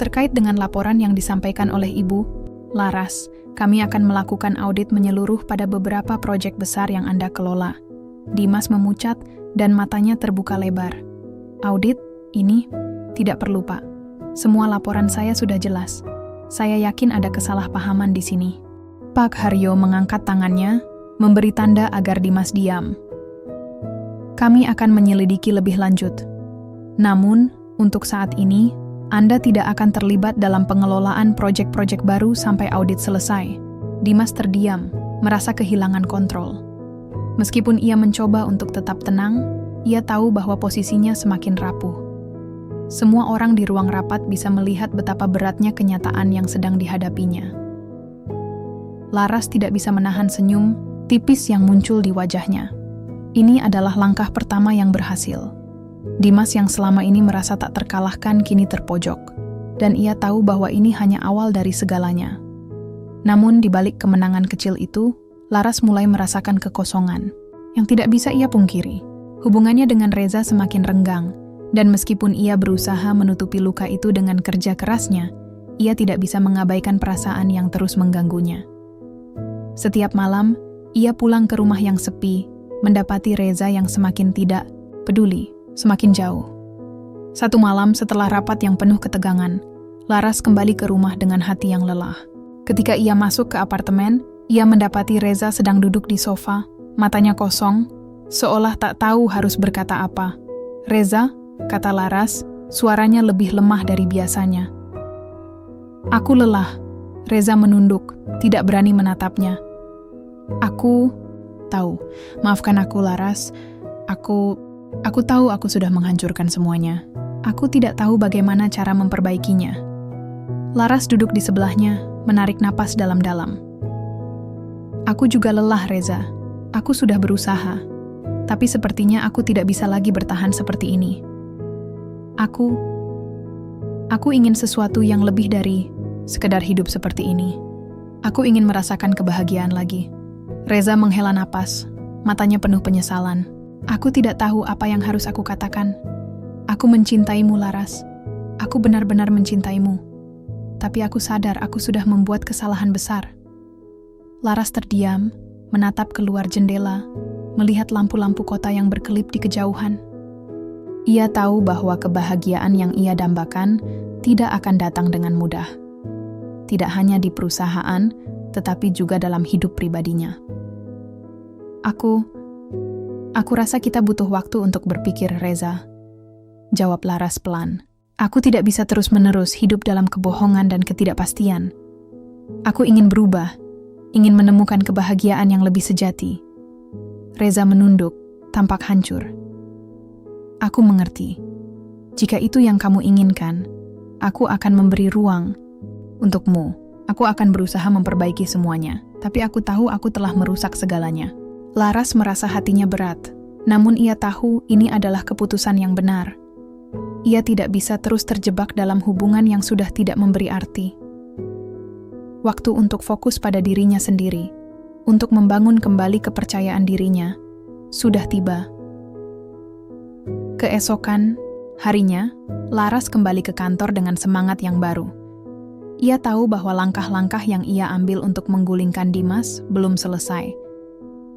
Terkait dengan laporan yang disampaikan oleh Ibu Laras, kami akan melakukan audit menyeluruh pada beberapa proyek besar yang Anda kelola. Dimas memucat dan matanya terbuka lebar. Audit? Ini? Tidak perlu, Pak. Semua laporan saya sudah jelas. Saya yakin ada kesalahpahaman di sini. Pak Haryo mengangkat tangannya, memberi tanda agar Dimas diam. Kami akan menyelidiki lebih lanjut. Namun, untuk saat ini, Anda tidak akan terlibat dalam pengelolaan proyek-proyek baru sampai audit selesai. Dimas terdiam, merasa kehilangan kontrol. Meskipun ia mencoba untuk tetap tenang, ia tahu bahwa posisinya semakin rapuh. Semua orang di ruang rapat bisa melihat betapa beratnya kenyataan yang sedang dihadapinya. Laras tidak bisa menahan senyum tipis yang muncul di wajahnya. Ini adalah langkah pertama yang berhasil. Dimas yang selama ini merasa tak terkalahkan kini terpojok, dan ia tahu bahwa ini hanya awal dari segalanya. Namun di balik kemenangan kecil itu, Laras mulai merasakan kekosongan yang tidak bisa ia pungkiri. Hubungannya dengan Reza semakin renggang, dan meskipun ia berusaha menutupi luka itu dengan kerja kerasnya, ia tidak bisa mengabaikan perasaan yang terus mengganggunya. Setiap malam, ia pulang ke rumah yang sepi, mendapati Reza yang semakin tidak peduli, semakin jauh. Satu malam setelah rapat yang penuh ketegangan, Laras kembali ke rumah dengan hati yang lelah. Ketika ia masuk ke apartemen, ia mendapati Reza sedang duduk di sofa, matanya kosong, seolah tak tahu harus berkata apa. "Reza," kata Laras, suaranya lebih lemah dari biasanya. "Aku lelah." Reza menunduk, tidak berani menatapnya. "Aku tahu. Maafkan aku, Laras. Aku tahu aku sudah menghancurkan semuanya. Aku tidak tahu bagaimana cara memperbaikinya." Laras duduk di sebelahnya, menarik napas dalam-dalam. "Aku juga lelah, Reza. Aku sudah berusaha. Tapi sepertinya aku tidak bisa lagi bertahan seperti ini. Aku ingin sesuatu yang lebih dari sekedar hidup seperti ini. Aku ingin merasakan kebahagiaan lagi." Reza menghela napas, matanya penuh penyesalan. "Aku tidak tahu apa yang harus aku katakan. Aku mencintaimu, Laras. Aku benar-benar mencintaimu. Tapi aku sadar aku sudah membuat kesalahan besar." Laras terdiam, menatap keluar jendela, melihat lampu-lampu kota yang berkelip di kejauhan. Ia tahu bahwa kebahagiaan yang ia dambakan tidak akan datang dengan mudah. Tidak hanya di perusahaan, tetapi juga dalam hidup pribadinya. Aku rasa kita butuh waktu untuk berpikir, Reza," jawab Laras pelan. "Aku tidak bisa terus-menerus hidup dalam kebohongan dan ketidakpastian. Aku ingin berubah, ingin menemukan kebahagiaan yang lebih sejati." Reza menunduk, tampak hancur. "Aku mengerti. Jika itu yang kamu inginkan, aku akan memberi ruang untukmu. Aku akan berusaha memperbaiki semuanya, tapi aku tahu aku telah merusak segalanya." Laras merasa hatinya berat, namun ia tahu ini adalah keputusan yang benar. Ia tidak bisa terus terjebak dalam hubungan yang sudah tidak memberi arti. Waktu untuk fokus pada dirinya sendiri, untuk membangun kembali kepercayaan dirinya, sudah tiba. Keesokan harinya, Laras kembali ke kantor dengan semangat yang baru. Ia tahu bahwa langkah-langkah yang ia ambil untuk menggulingkan Dimas belum selesai.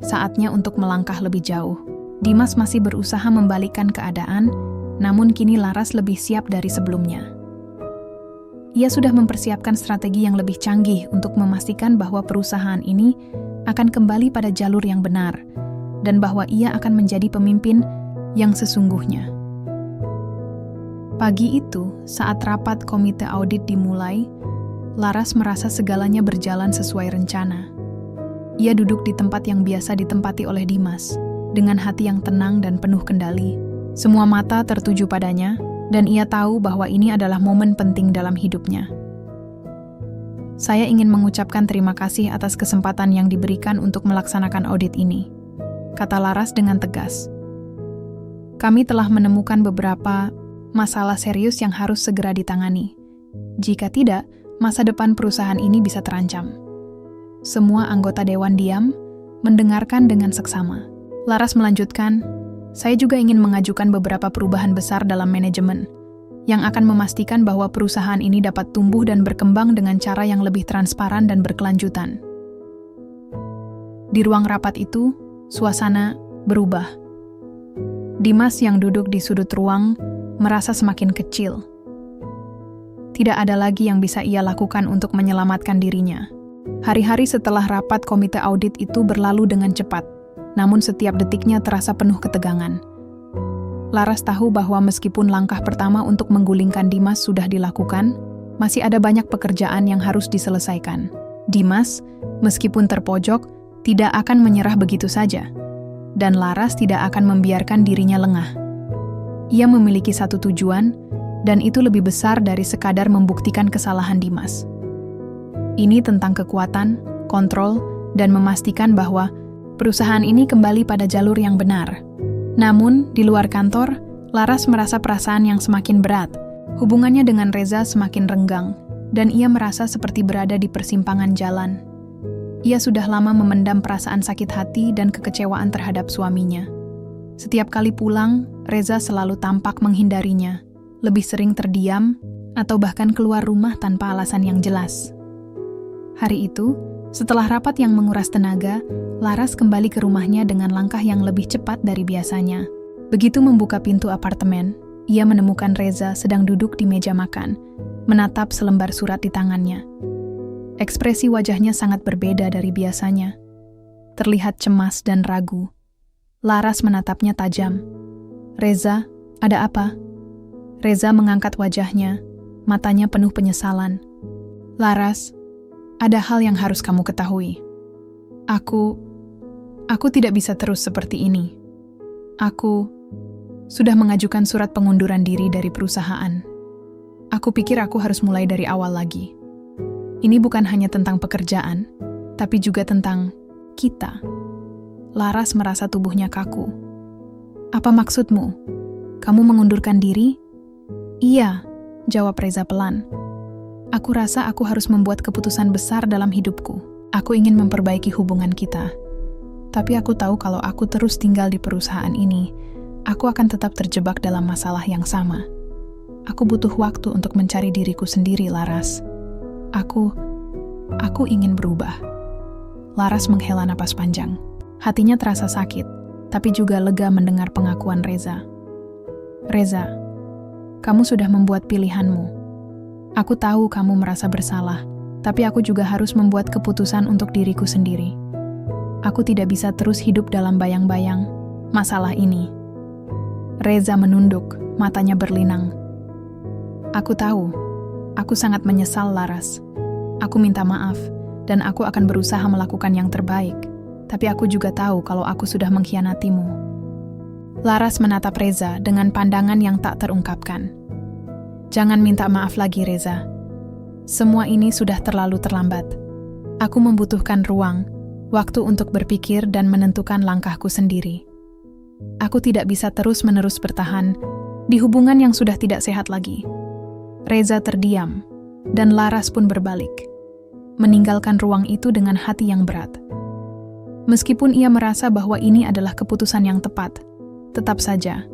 Saatnya untuk melangkah lebih jauh. Dimas masih berusaha membalikkan keadaan, namun kini Laras lebih siap dari sebelumnya. Ia sudah mempersiapkan strategi yang lebih canggih untuk memastikan bahwa perusahaan ini akan kembali pada jalur yang benar, dan bahwa ia akan menjadi pemimpin yang sesungguhnya. Pagi itu, saat rapat komite audit dimulai, Laras merasa segalanya berjalan sesuai rencana. Ia duduk di tempat yang biasa ditempati oleh Dimas, dengan hati yang tenang dan penuh kendali. Semua mata tertuju padanya, dan ia tahu bahwa ini adalah momen penting dalam hidupnya. "Saya ingin mengucapkan terima kasih atas kesempatan yang diberikan untuk melaksanakan audit ini," kata Laras dengan tegas. "Kami telah menemukan beberapa masalah serius yang harus segera ditangani. Jika tidak, masa depan perusahaan ini bisa terancam." Semua anggota dewan diam, mendengarkan dengan seksama. Laras melanjutkan, "Saya juga ingin mengajukan beberapa perubahan besar dalam manajemen, yang akan memastikan bahwa perusahaan ini dapat tumbuh dan berkembang dengan cara yang lebih transparan dan berkelanjutan." Di ruang rapat itu, suasana berubah. Dimas yang duduk di sudut ruang merasa semakin kecil. Tidak ada lagi yang bisa ia lakukan untuk menyelamatkan dirinya. Hari-hari setelah rapat komite audit itu berlalu dengan cepat, namun setiap detiknya terasa penuh ketegangan. Laras tahu bahwa meskipun langkah pertama untuk menggulingkan Dimas sudah dilakukan, masih ada banyak pekerjaan yang harus diselesaikan. Dimas, meskipun terpojok, tidak akan menyerah begitu saja. Dan Laras tidak akan membiarkan dirinya lengah. Ia memiliki satu tujuan, dan itu lebih besar dari sekadar membuktikan kesalahan Dimas. Ini tentang kekuatan, kontrol, dan memastikan bahwa perusahaan ini kembali pada jalur yang benar. Namun, di luar kantor, Laras merasa perasaan yang semakin berat. Hubungannya dengan Reza semakin renggang, dan ia merasa seperti berada di persimpangan jalan. Ia sudah lama memendam perasaan sakit hati dan kekecewaan terhadap suaminya. Setiap kali pulang, Reza selalu tampak menghindarinya, lebih sering terdiam, atau bahkan keluar rumah tanpa alasan yang jelas. Hari itu, setelah rapat yang menguras tenaga, Laras kembali ke rumahnya dengan langkah yang lebih cepat dari biasanya. Begitu membuka pintu apartemen, ia menemukan Reza sedang duduk di meja makan, menatap selembar surat di tangannya. Ekspresi wajahnya sangat berbeda dari biasanya. Terlihat cemas dan ragu. Laras menatapnya tajam. "Reza, ada apa?" Reza mengangkat wajahnya, matanya penuh penyesalan. "Laras, ada hal yang harus kamu ketahui. Aku tidak bisa terus seperti ini. Aku sudah mengajukan surat pengunduran diri dari perusahaan. Aku pikir aku harus mulai dari awal lagi. Ini bukan hanya tentang pekerjaan, tapi juga tentang kita." Laras merasa tubuhnya kaku. "Apa maksudmu? Kamu mengundurkan diri?" "Iya," jawab Reza pelan. "Aku rasa aku harus membuat keputusan besar dalam hidupku. Aku ingin memperbaiki hubungan kita. Tapi aku tahu kalau aku terus tinggal di perusahaan ini, aku akan tetap terjebak dalam masalah yang sama. Aku butuh waktu untuk mencari diriku sendiri, Laras. Aku ingin berubah." Laras menghela napas panjang. Hatinya terasa sakit, tapi juga lega mendengar pengakuan Reza. "Reza, kamu sudah membuat pilihanmu. Aku tahu kamu merasa bersalah, tapi aku juga harus membuat keputusan untuk diriku sendiri. Aku tidak bisa terus hidup dalam bayang-bayang masalah ini." Reza menunduk, matanya berlinang. "Aku tahu, aku sangat menyesal, Laras. Aku minta maaf, dan aku akan berusaha melakukan yang terbaik. Tapi aku juga tahu kalau aku sudah mengkhianatimu." Laras menatap Reza dengan pandangan yang tak terungkapkan. "Jangan minta maaf lagi, Reza. Semua ini sudah terlalu terlambat. Aku membutuhkan ruang, waktu untuk berpikir dan menentukan langkahku sendiri. Aku tidak bisa terus-menerus bertahan di hubungan yang sudah tidak sehat lagi." Reza terdiam, dan Laras pun berbalik, meninggalkan ruang itu dengan hati yang berat. Meskipun ia merasa bahwa ini adalah keputusan yang tepat, tetap saja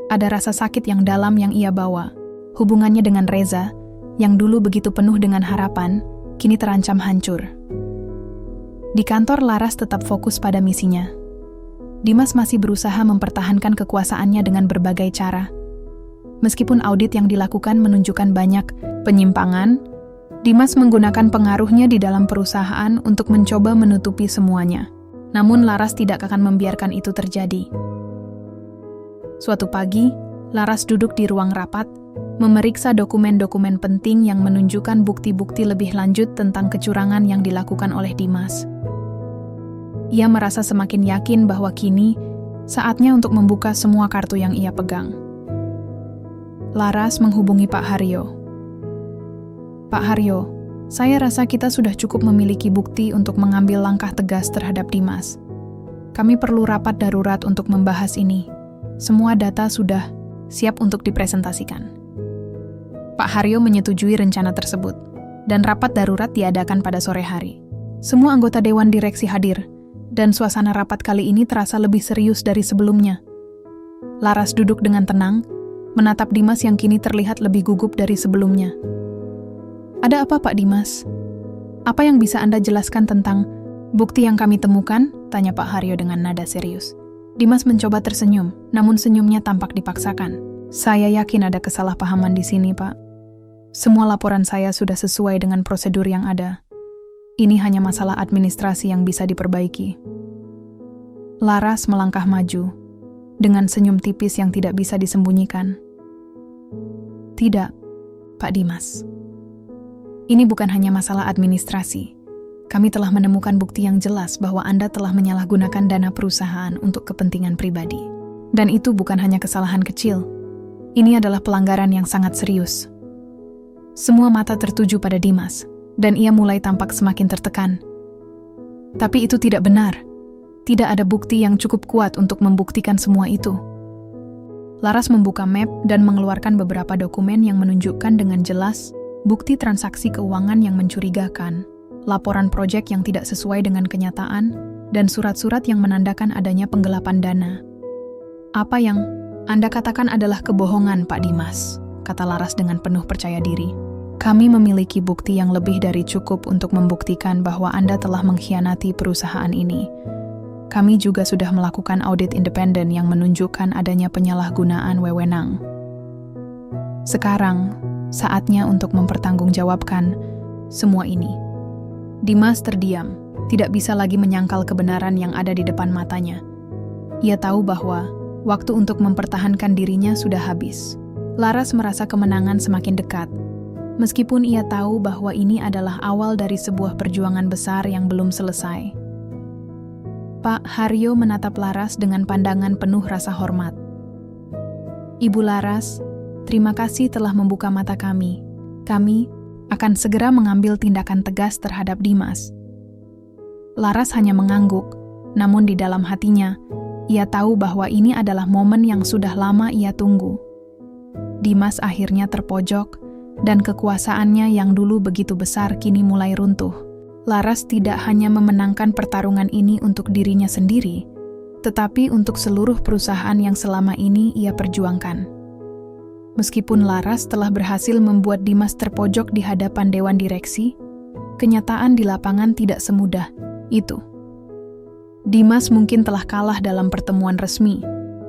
ada rasa sakit yang dalam yang ia bawa. Hubungannya dengan Reza, yang dulu begitu penuh dengan harapan, kini terancam hancur. Di kantor, Laras tetap fokus pada misinya. Dimas masih berusaha mempertahankan kekuasaannya dengan berbagai cara. Meskipun audit yang dilakukan menunjukkan banyak penyimpangan, Dimas menggunakan pengaruhnya di dalam perusahaan untuk mencoba menutupi semuanya. Namun Laras tidak akan membiarkan itu terjadi. Suatu pagi, Laras duduk di ruang rapat, memeriksa dokumen-dokumen penting yang menunjukkan bukti-bukti lebih lanjut tentang kecurangan yang dilakukan oleh Dimas. Ia merasa semakin yakin bahwa kini saatnya untuk membuka semua kartu yang ia pegang. Laras menghubungi Pak Haryo. "Pak Haryo, saya rasa kita sudah cukup memiliki bukti untuk mengambil langkah tegas terhadap Dimas. Kami perlu rapat darurat untuk membahas ini. Semua data sudah siap untuk dipresentasikan." Pak Haryo menyetujui rencana tersebut, dan rapat darurat diadakan pada sore hari. Semua anggota Dewan Direksi hadir, dan suasana rapat kali ini terasa lebih serius dari sebelumnya. Laras duduk dengan tenang, menatap Dimas yang kini terlihat lebih gugup dari sebelumnya. "Ada apa, Pak Dimas? Apa yang bisa Anda jelaskan tentang bukti yang kami temukan?" tanya Pak Haryo dengan nada serius. Dimas mencoba tersenyum, namun senyumnya tampak dipaksakan. "Saya yakin ada kesalahpahaman di sini, Pak. Semua laporan saya sudah sesuai dengan prosedur yang ada. Ini hanya masalah administrasi yang bisa diperbaiki." Laras melangkah maju, dengan senyum tipis yang tidak bisa disembunyikan. "Tidak, Pak Dimas. Ini bukan hanya masalah administrasi. Kami telah menemukan bukti yang jelas bahwa Anda telah menyalahgunakan dana perusahaan untuk kepentingan pribadi. Dan itu bukan hanya kesalahan kecil. Ini adalah pelanggaran yang sangat serius." Semua mata tertuju pada Dimas, dan ia mulai tampak semakin tertekan. Tapi itu tidak benar. Tidak ada bukti yang cukup kuat untuk membuktikan semua itu. Laras membuka map dan mengeluarkan beberapa dokumen yang menunjukkan dengan jelas bukti transaksi keuangan yang mencurigakan, laporan proyek yang tidak sesuai dengan kenyataan, dan surat-surat yang menandakan adanya penggelapan dana. "Apa yang Anda katakan adalah kebohongan, Pak Dimas," kata Laras dengan penuh percaya diri. Kami memiliki bukti yang lebih dari cukup untuk membuktikan bahwa Anda telah mengkhianati perusahaan ini. Kami juga sudah melakukan audit independen yang menunjukkan adanya penyalahgunaan wewenang. Sekarang, saatnya untuk mempertanggungjawabkan semua ini. Dimas terdiam, tidak bisa lagi menyangkal kebenaran yang ada di depan matanya. Ia tahu bahwa waktu untuk mempertahankan dirinya sudah habis. Laras merasa kemenangan semakin dekat. Meskipun ia tahu bahwa ini adalah awal dari sebuah perjuangan besar yang belum selesai. Pak Haryo menatap Laras dengan pandangan penuh rasa hormat. Ibu Laras, terima kasih telah membuka mata kami. Kami akan segera mengambil tindakan tegas terhadap Dimas. Laras hanya mengangguk, namun di dalam hatinya, ia tahu bahwa ini adalah momen yang sudah lama ia tunggu. Dimas akhirnya terpojok, dan kekuasaannya yang dulu begitu besar kini mulai runtuh. Laras tidak hanya memenangkan pertarungan ini untuk dirinya sendiri, tetapi untuk seluruh perusahaan yang selama ini ia perjuangkan. Meskipun Laras telah berhasil membuat Dimas terpojok di hadapan dewan direksi, kenyataan di lapangan tidak semudah itu. Dimas mungkin telah kalah dalam pertemuan resmi,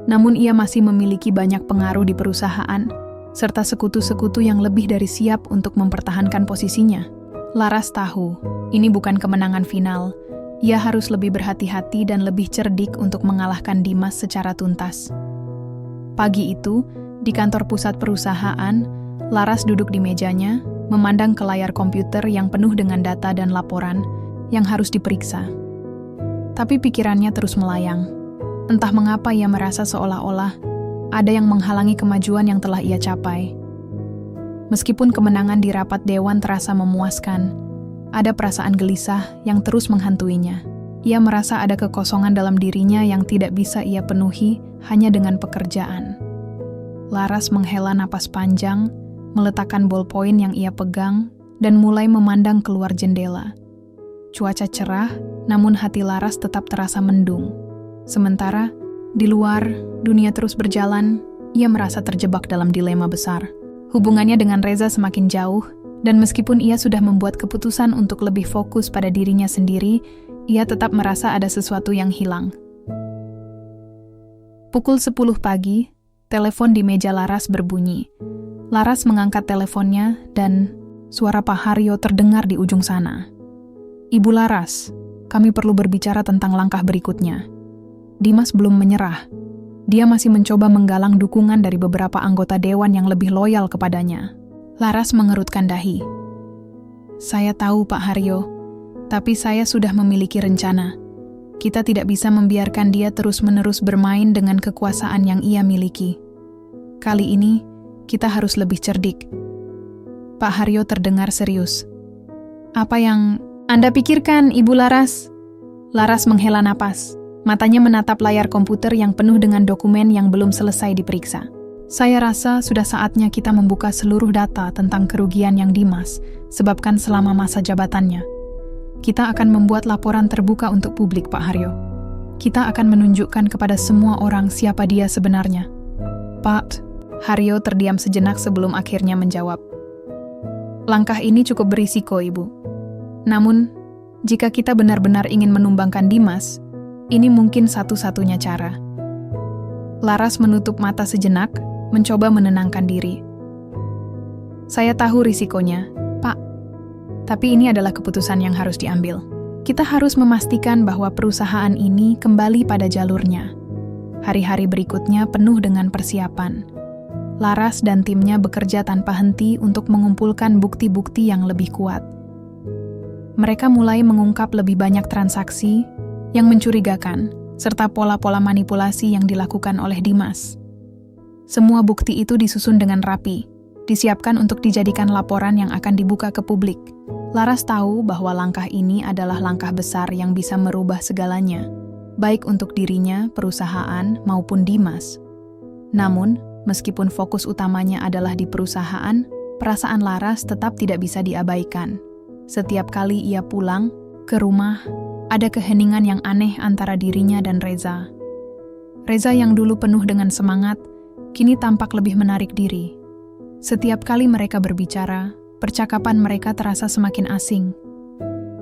namun ia masih memiliki banyak pengaruh di perusahaan, serta sekutu-sekutu yang lebih dari siap untuk mempertahankan posisinya. Laras tahu, ini bukan kemenangan final. Ia harus lebih berhati-hati dan lebih cerdik untuk mengalahkan Dimas secara tuntas. Pagi itu, di kantor pusat perusahaan, Laras duduk di mejanya, memandang ke layar komputer yang penuh dengan data dan laporan yang harus diperiksa. Tapi pikirannya terus melayang. Entah mengapa ia merasa seolah-olah ada yang menghalangi kemajuan yang telah ia capai. Meskipun kemenangan di rapat dewan terasa memuaskan, ada perasaan gelisah yang terus menghantuinya. Ia merasa ada kekosongan dalam dirinya yang tidak bisa ia penuhi hanya dengan pekerjaan. Laras menghela napas panjang, meletakkan ballpoint yang ia pegang, dan mulai memandang keluar jendela. Cuaca cerah, namun hati Laras tetap terasa mendung. Sementara, di luar, dunia terus berjalan, ia merasa terjebak dalam dilema besar. Hubungannya dengan Reza semakin jauh, dan meskipun ia sudah membuat keputusan untuk lebih fokus pada dirinya sendiri, ia tetap merasa ada sesuatu yang hilang. Pukul 10 pagi, telepon di meja Laras berbunyi. Laras mengangkat teleponnya, dan suara Pak Haryo terdengar di ujung sana. Ibu Laras, kami perlu berbicara tentang langkah berikutnya. Dimas belum menyerah. Dia masih mencoba menggalang dukungan dari beberapa anggota dewan yang lebih loyal kepadanya. Laras mengerutkan dahi. Saya tahu Pak Haryo, tapi saya sudah memiliki rencana. Kita tidak bisa membiarkan dia terus-menerus bermain dengan kekuasaan yang ia miliki. Kali ini, kita harus lebih cerdik. Pak Haryo terdengar serius. Apa yang Anda pikirkan, Ibu Laras? Laras menghela napas. Matanya menatap layar komputer yang penuh dengan dokumen yang belum selesai diperiksa. Saya rasa sudah saatnya kita membuka seluruh data tentang kerugian yang Dimas sebabkan selama masa jabatannya. Kita akan membuat laporan terbuka untuk publik, Pak Haryo. Kita akan menunjukkan kepada semua orang siapa dia sebenarnya. Pak, Haryo terdiam sejenak sebelum akhirnya menjawab. Langkah ini cukup berisiko, Ibu. Namun, jika kita benar-benar ingin menumbangkan Dimas, ini mungkin satu-satunya cara. Laras menutup mata sejenak, mencoba menenangkan diri. Saya tahu risikonya, Pak. Tapi ini adalah keputusan yang harus diambil. Kita harus memastikan bahwa perusahaan ini kembali pada jalurnya. Hari-hari berikutnya penuh dengan persiapan. Laras dan timnya bekerja tanpa henti untuk mengumpulkan bukti-bukti yang lebih kuat. Mereka mulai mengungkap lebih banyak transaksi yang mencurigakan, serta pola-pola manipulasi yang dilakukan oleh Dimas. Semua bukti itu disusun dengan rapi, disiapkan untuk dijadikan laporan yang akan dibuka ke publik. Laras tahu bahwa langkah ini adalah langkah besar yang bisa merubah segalanya, baik untuk dirinya, perusahaan, maupun Dimas. Namun, meskipun fokus utamanya adalah di perusahaan, perasaan Laras tetap tidak bisa diabaikan. Setiap kali ia pulang ke rumah, ada keheningan yang aneh antara dirinya dan Reza. Reza yang dulu penuh dengan semangat, kini tampak lebih menarik diri. Setiap kali mereka berbicara, percakapan mereka terasa semakin asing.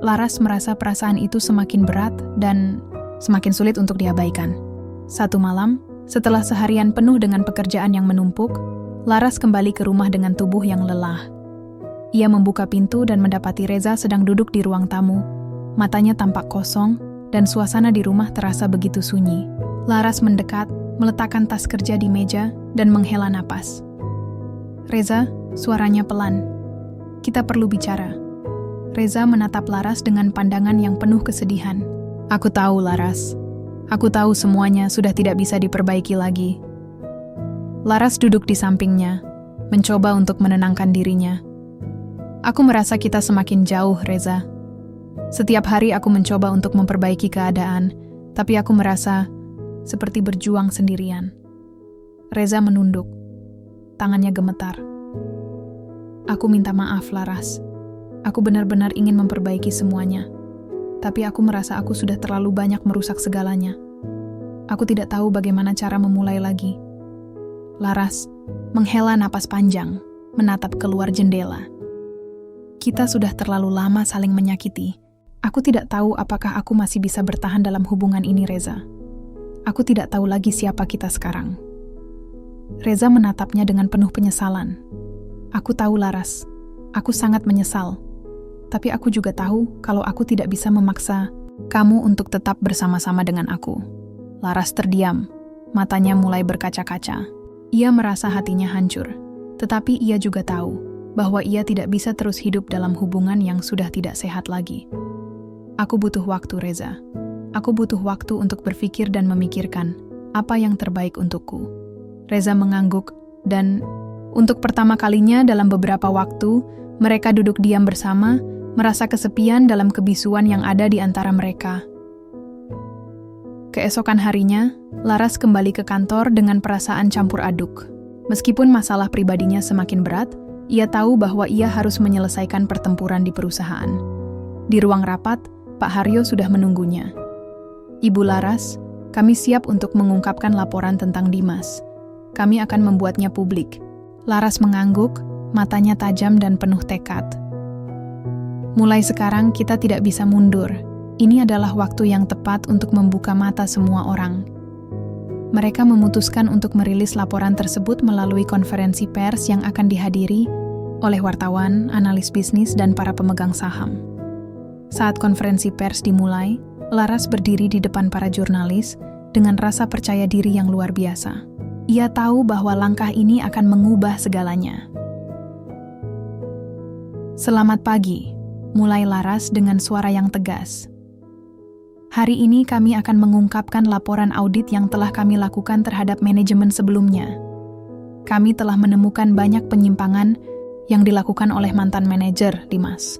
Laras merasa perasaan itu semakin berat dan semakin sulit untuk diabaikan. Satu malam, setelah seharian penuh dengan pekerjaan yang menumpuk, Laras kembali ke rumah dengan tubuh yang lelah. Ia membuka pintu dan mendapati Reza sedang duduk di ruang tamu. Matanya tampak kosong dan suasana di rumah terasa begitu sunyi. Laras mendekat, meletakkan tas kerja di meja dan menghela napas. "Reza," suaranya pelan. "Kita perlu bicara." Reza menatap Laras dengan pandangan yang penuh kesedihan. "Aku tahu, Laras. Aku tahu semuanya sudah tidak bisa diperbaiki lagi." Laras duduk di sampingnya, mencoba untuk menenangkan dirinya. "Aku merasa kita semakin jauh, Reza. Setiap hari aku mencoba untuk memperbaiki keadaan, tapi aku merasa seperti berjuang sendirian." Reza menunduk. Tangannya gemetar. "Aku minta maaf, Laras. Aku benar-benar ingin memperbaiki semuanya. Tapi aku merasa aku sudah terlalu banyak merusak segalanya. Aku tidak tahu bagaimana cara memulai lagi." Laras menghela napas panjang, menatap keluar jendela. "Kita sudah terlalu lama saling menyakiti. Aku tidak tahu apakah aku masih bisa bertahan dalam hubungan ini, Reza. Aku tidak tahu lagi siapa kita sekarang." Reza menatapnya dengan penuh penyesalan. "Aku tahu, Laras. Aku sangat menyesal. Tapi aku juga tahu kalau aku tidak bisa memaksa kamu untuk tetap bersama-sama dengan aku." Laras terdiam. Matanya mulai berkaca-kaca. Ia merasa hatinya hancur. Tetapi ia juga tahu bahwa ia tidak bisa terus hidup dalam hubungan yang sudah tidak sehat lagi. "Aku butuh waktu, Reza. Aku butuh waktu untuk berpikir dan memikirkan apa yang terbaik untukku." Reza mengangguk dan untuk pertama kalinya dalam beberapa waktu, mereka duduk diam bersama, merasa kesepian dalam kebisuan yang ada di antara mereka. Keesokan harinya, Laras kembali ke kantor dengan perasaan campur aduk. Meskipun masalah pribadinya semakin berat, ia tahu bahwa ia harus menyelesaikan pertempuran di perusahaan. Di ruang rapat, Pak Haryo sudah menunggunya. "Ibu Laras, kami siap untuk mengungkapkan laporan tentang Dimas. Kami akan membuatnya publik." Laras mengangguk, matanya tajam dan penuh tekad. "Mulai sekarang kita tidak bisa mundur. Ini adalah waktu yang tepat untuk membuka mata semua orang." Mereka memutuskan untuk merilis laporan tersebut melalui konferensi pers yang akan dihadiri oleh wartawan, analis bisnis, dan para pemegang saham. Saat konferensi pers dimulai, Laras berdiri di depan para jurnalis dengan rasa percaya diri yang luar biasa. Ia tahu bahwa langkah ini akan mengubah segalanya. "Selamat pagi," mulai Laras dengan suara yang tegas. "Hari ini kami akan mengungkapkan laporan audit yang telah kami lakukan terhadap manajemen sebelumnya. Kami telah menemukan banyak penyimpangan yang dilakukan oleh mantan manajer, Dimas.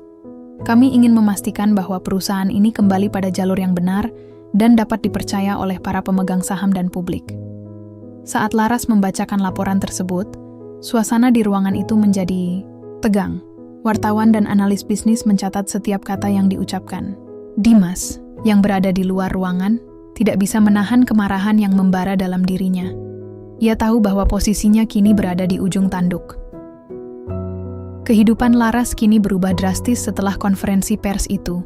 Kami ingin memastikan bahwa perusahaan ini kembali pada jalur yang benar dan dapat dipercaya oleh para pemegang saham dan publik." Saat Laras membacakan laporan tersebut, suasana di ruangan itu menjadi tegang. Wartawan dan analis bisnis mencatat setiap kata yang diucapkan. Dimas, yang berada di luar ruangan, tidak bisa menahan kemarahan yang membara dalam dirinya. Ia tahu bahwa posisinya kini berada di ujung tanduk. Kehidupan Laras kini berubah drastis setelah konferensi pers itu.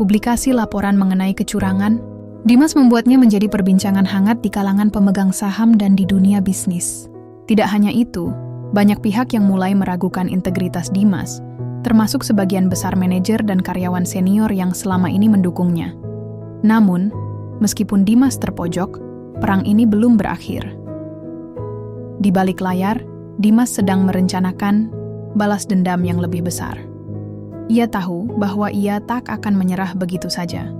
Publikasi laporan mengenai kecurangan, Dimas membuatnya menjadi perbincangan hangat di kalangan pemegang saham dan di dunia bisnis. Tidak hanya itu, banyak pihak yang mulai meragukan integritas Dimas, termasuk sebagian besar manajer dan karyawan senior yang selama ini mendukungnya. Namun, meskipun Dimas terpojok, perang ini belum berakhir. Di balik layar, Dimas sedang merencanakan balas dendam yang lebih besar. Ia tahu bahwa ia tak akan menyerah begitu saja.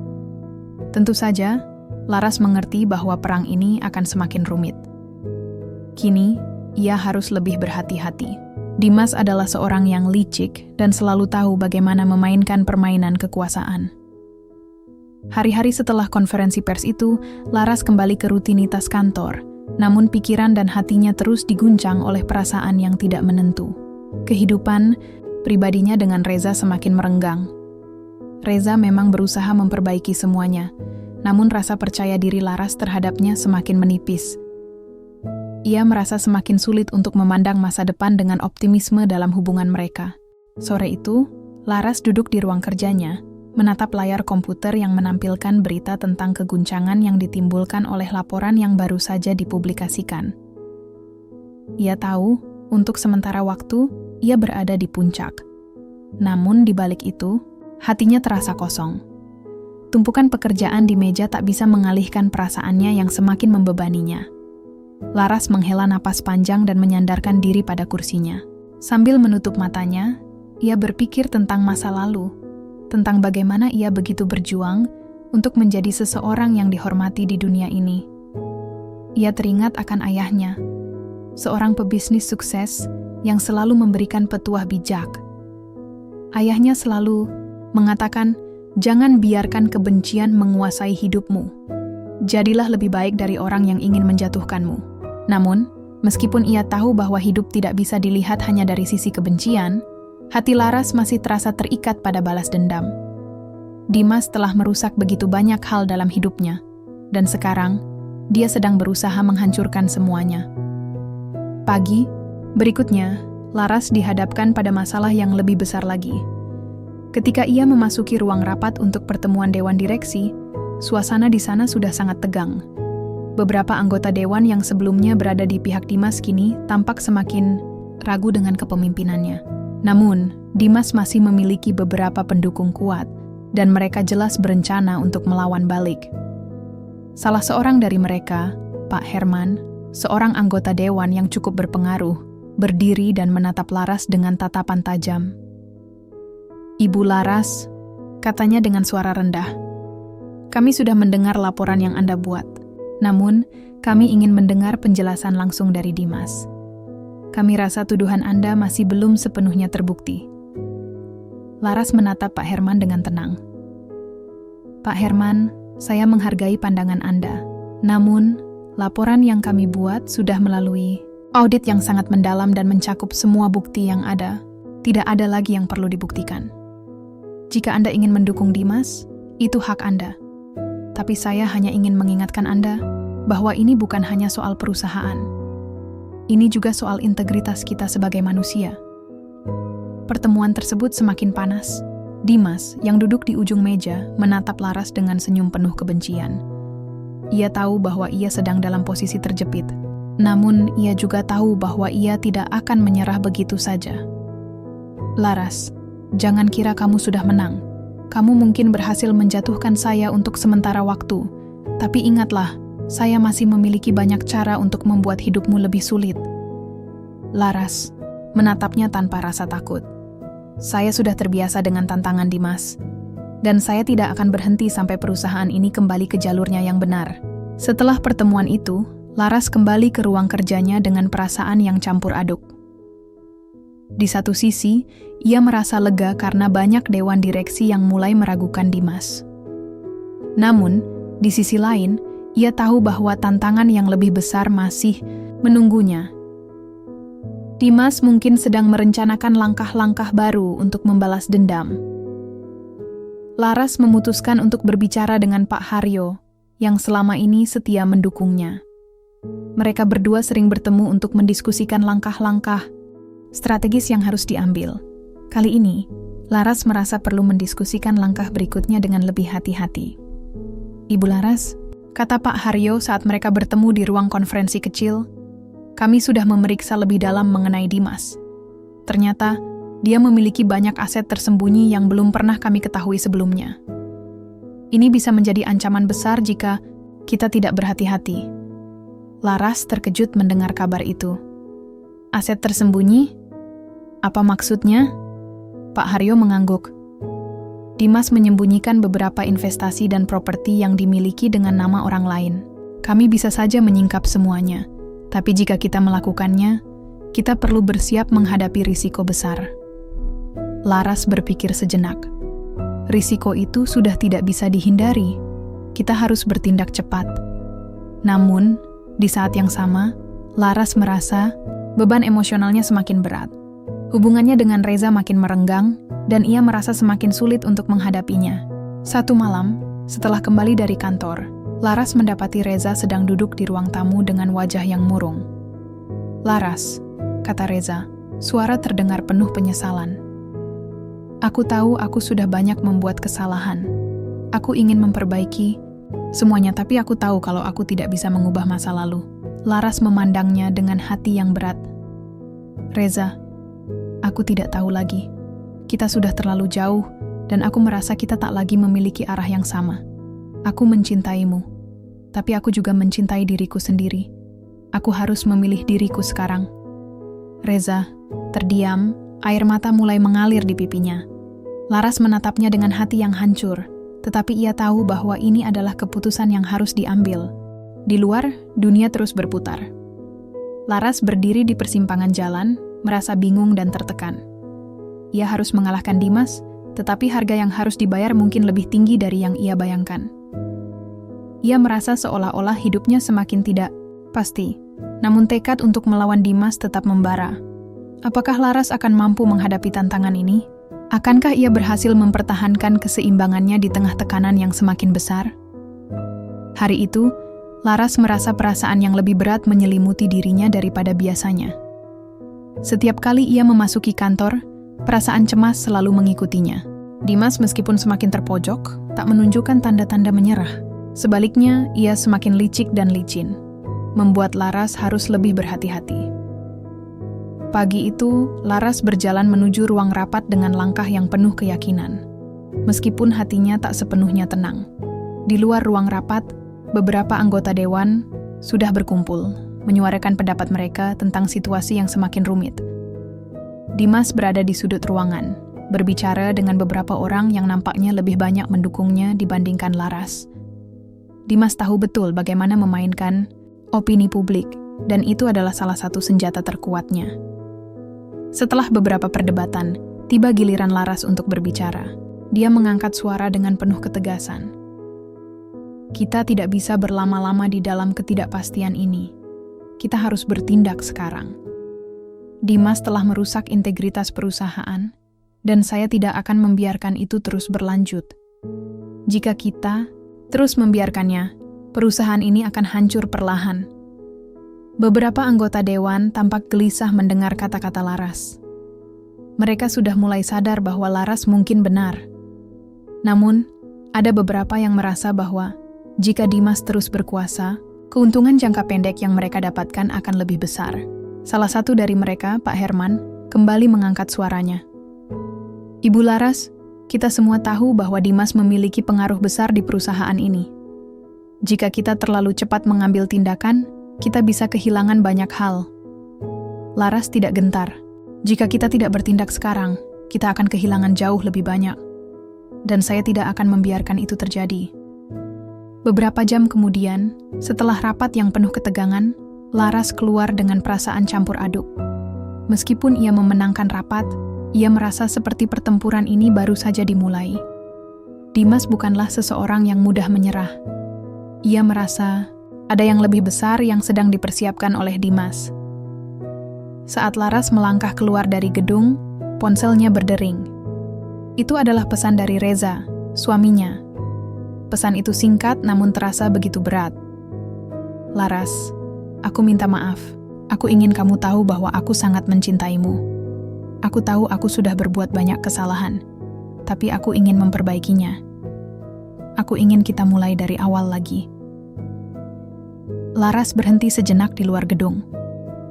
Tentu saja, Laras mengerti bahwa perang ini akan semakin rumit. Kini, ia harus lebih berhati-hati. Dimas adalah seorang yang licik dan selalu tahu bagaimana memainkan permainan kekuasaan. Hari-hari setelah konferensi pers itu, Laras kembali ke rutinitas kantor, namun pikiran dan hatinya terus diguncang oleh perasaan yang tidak menentu. Kehidupan pribadinya dengan Reza semakin merenggang. Reza memang berusaha memperbaiki semuanya, namun rasa percaya diri Laras terhadapnya semakin menipis. ia merasa semakin sulit untuk memandang masa depan dengan optimisme dalam hubungan mereka. Sore itu, Laras duduk di ruang kerjanya, menatap layar komputer yang menampilkan berita tentang keguncangan yang ditimbulkan oleh laporan yang baru saja dipublikasikan. Ia tahu, untuk sementara waktu, ia berada di puncak. Namun di balik itu, hatinya terasa kosong. Tumpukan pekerjaan di meja tak bisa mengalihkan perasaannya yang semakin membebaninya. Laras menghela napas panjang dan menyandarkan diri pada kursinya. Sambil menutup matanya, ia berpikir tentang masa lalu, tentang bagaimana ia begitu berjuang untuk menjadi seseorang yang dihormati di dunia ini. Ia teringat akan ayahnya, seorang pebisnis sukses yang selalu memberikan petuah bijak. Ayahnya selalu mengatakan, "Jangan biarkan kebencian menguasai hidupmu. Jadilah lebih baik dari orang yang ingin menjatuhkanmu." Namun, meskipun ia tahu bahwa hidup tidak bisa dilihat hanya dari sisi kebencian, hati Laras masih terasa terikat pada balas dendam. Dimas telah merusak begitu banyak hal dalam hidupnya, dan sekarang dia sedang berusaha menghancurkan semuanya. Pagi berikutnya, Laras dihadapkan pada masalah yang lebih besar lagi. Ketika ia memasuki ruang rapat untuk pertemuan dewan direksi, suasana di sana sudah sangat tegang. Beberapa anggota dewan yang sebelumnya berada di pihak Dimas kini tampak semakin ragu dengan kepemimpinannya. Namun, Dimas masih memiliki beberapa pendukung kuat, dan mereka jelas berencana untuk melawan balik. Salah seorang dari mereka, Pak Herman, seorang anggota dewan yang cukup berpengaruh, berdiri dan menatap Laras dengan tatapan tajam. "Ibu Laras," katanya dengan suara rendah, "kami sudah mendengar laporan yang Anda buat. Namun, kami ingin mendengar penjelasan langsung dari Dimas. Kami rasa tuduhan Anda masih belum sepenuhnya terbukti." Laras menatap Pak Herman dengan tenang. "Pak Herman, saya menghargai pandangan Anda. Namun, laporan yang kami buat sudah melalui audit yang sangat mendalam dan mencakup semua bukti yang ada. Tidak ada lagi yang perlu dibuktikan. Jika Anda ingin mendukung Dimas, itu hak Anda. Tapi saya hanya ingin mengingatkan Anda bahwa ini bukan hanya soal perusahaan. Ini juga soal integritas kita sebagai manusia." Pertemuan tersebut semakin panas. Dimas, yang duduk di ujung meja, menatap Laras dengan senyum penuh kebencian. Ia tahu bahwa ia sedang dalam posisi terjepit. Namun, ia juga tahu bahwa ia tidak akan menyerah begitu saja. "Laras, jangan kira kamu sudah menang. Kamu mungkin berhasil menjatuhkan saya untuk sementara waktu. Tapi ingatlah, saya masih memiliki banyak cara untuk membuat hidupmu lebih sulit." Laras menatapnya tanpa rasa takut. "Saya sudah terbiasa dengan tantangan Dimas. Dan saya tidak akan berhenti sampai perusahaan ini kembali ke jalurnya yang benar." Setelah pertemuan itu, Laras kembali ke ruang kerjanya dengan perasaan yang campur aduk. Di satu sisi, ia merasa lega karena banyak dewan direksi yang mulai meragukan Dimas. Namun, di sisi lain, ia tahu bahwa tantangan yang lebih besar masih menunggunya. Dimas mungkin sedang merencanakan langkah-langkah baru untuk membalas dendam. Laras memutuskan untuk berbicara dengan Pak Haryo, yang selama ini setia mendukungnya. Mereka berdua sering bertemu untuk mendiskusikan langkah-langkah strategis yang harus diambil. Kali ini, Laras merasa perlu mendiskusikan langkah berikutnya dengan lebih hati-hati. "Ibu Laras," kata Pak Haryo saat mereka bertemu di ruang konferensi kecil, "kami sudah memeriksa lebih dalam mengenai Dimas. Ternyata, dia memiliki banyak aset tersembunyi yang belum pernah kami ketahui sebelumnya. Ini bisa menjadi ancaman besar jika kita tidak berhati-hati." Laras terkejut mendengar kabar itu. "Aset tersembunyi? Apa maksudnya?" Pak Haryo mengangguk. "Dimas menyembunyikan beberapa investasi dan properti yang dimiliki dengan nama orang lain. Kami bisa saja menyingkap semuanya, tapi jika kita melakukannya, kita perlu bersiap menghadapi risiko besar." Laras berpikir sejenak. Risiko itu sudah tidak bisa dihindari. Kita harus bertindak cepat. Namun, di saat yang sama, Laras merasa beban emosionalnya semakin berat. Hubungannya dengan Reza makin merenggang, dan ia merasa semakin sulit untuk menghadapinya. Satu malam, setelah kembali dari kantor, Laras mendapati Reza sedang duduk di ruang tamu dengan wajah yang murung. Laras, kata Reza, suara terdengar penuh penyesalan. Aku tahu aku sudah banyak membuat kesalahan. Aku ingin memperbaiki semuanya, tapi aku tahu kalau aku tidak bisa mengubah masa lalu. Laras memandangnya dengan hati yang berat. Reza, aku tidak tahu lagi. Kita sudah terlalu jauh, dan aku merasa kita tak lagi memiliki arah yang sama. Aku mencintaimu, tapi aku juga mencintai diriku sendiri. Aku harus memilih diriku sekarang. Reza terdiam, air mata mulai mengalir di pipinya. Laras menatapnya dengan hati yang hancur, tetapi ia tahu bahwa ini adalah keputusan yang harus diambil. Di luar, dunia terus berputar. Laras berdiri di persimpangan jalan, merasa bingung dan tertekan. Ia harus mengalahkan Dimas, tetapi harga yang harus dibayar mungkin lebih tinggi dari yang ia bayangkan. Ia merasa seolah-olah hidupnya semakin tidak pasti, namun tekad untuk melawan Dimas tetap membara. Apakah Laras akan mampu menghadapi tantangan ini? Akankah ia berhasil mempertahankan keseimbangannya di tengah tekanan yang semakin besar? Hari itu, Laras merasa perasaan yang lebih berat menyelimuti dirinya daripada biasanya. Setiap kali ia memasuki kantor, perasaan cemas selalu mengikutinya. Dimas meskipun semakin terpojok, tak menunjukkan tanda-tanda menyerah. Sebaliknya, ia semakin licik dan licin, membuat Laras harus lebih berhati-hati. Pagi itu, Laras berjalan menuju ruang rapat dengan langkah yang penuh keyakinan. Meskipun hatinya tak sepenuhnya tenang. Di luar ruang rapat, beberapa anggota dewan sudah berkumpul, menyuarakan pendapat mereka tentang situasi yang semakin rumit. Dimas berada di sudut ruangan, berbicara dengan beberapa orang yang nampaknya lebih banyak mendukungnya dibandingkan Laras. Dimas tahu betul bagaimana memainkan opini publik, dan itu adalah salah satu senjata terkuatnya. Setelah beberapa perdebatan, tiba giliran Laras untuk berbicara. Dia mengangkat suara dengan penuh ketegasan. Kita tidak bisa berlama-lama di dalam ketidakpastian ini. Kita harus bertindak sekarang. Dimas telah merusak integritas perusahaan, dan saya tidak akan membiarkan itu terus berlanjut. Jika kita terus membiarkannya, perusahaan ini akan hancur perlahan. Beberapa anggota dewan tampak gelisah mendengar kata-kata Laras. Mereka sudah mulai sadar bahwa Laras mungkin benar. Namun, ada beberapa yang merasa bahwa jika Dimas terus berkuasa, keuntungan jangka pendek yang mereka dapatkan akan lebih besar. Salah satu dari mereka, Pak Herman, kembali mengangkat suaranya. Ibu Laras, kita semua tahu bahwa Dimas memiliki pengaruh besar di perusahaan ini. Jika kita terlalu cepat mengambil tindakan, kita bisa kehilangan banyak hal. Laras tidak gentar. Jika kita tidak bertindak sekarang, kita akan kehilangan jauh lebih banyak. Dan saya tidak akan membiarkan itu terjadi. Beberapa jam kemudian, setelah rapat yang penuh ketegangan, Laras keluar dengan perasaan campur aduk. Meskipun ia memenangkan rapat, ia merasa seperti pertempuran ini baru saja dimulai. Dimas bukanlah seseorang yang mudah menyerah. Ia merasa ada yang lebih besar yang sedang dipersiapkan oleh Dimas. Saat Laras melangkah keluar dari gedung, ponselnya berdering. Itu adalah pesan dari Reza, suaminya. Pesan itu singkat namun terasa begitu berat. Laras, aku minta maaf. Aku ingin kamu tahu bahwa aku sangat mencintaimu. Aku tahu aku sudah berbuat banyak kesalahan, tapi aku ingin memperbaikinya. Aku ingin kita mulai dari awal lagi. Laras berhenti sejenak di luar gedung.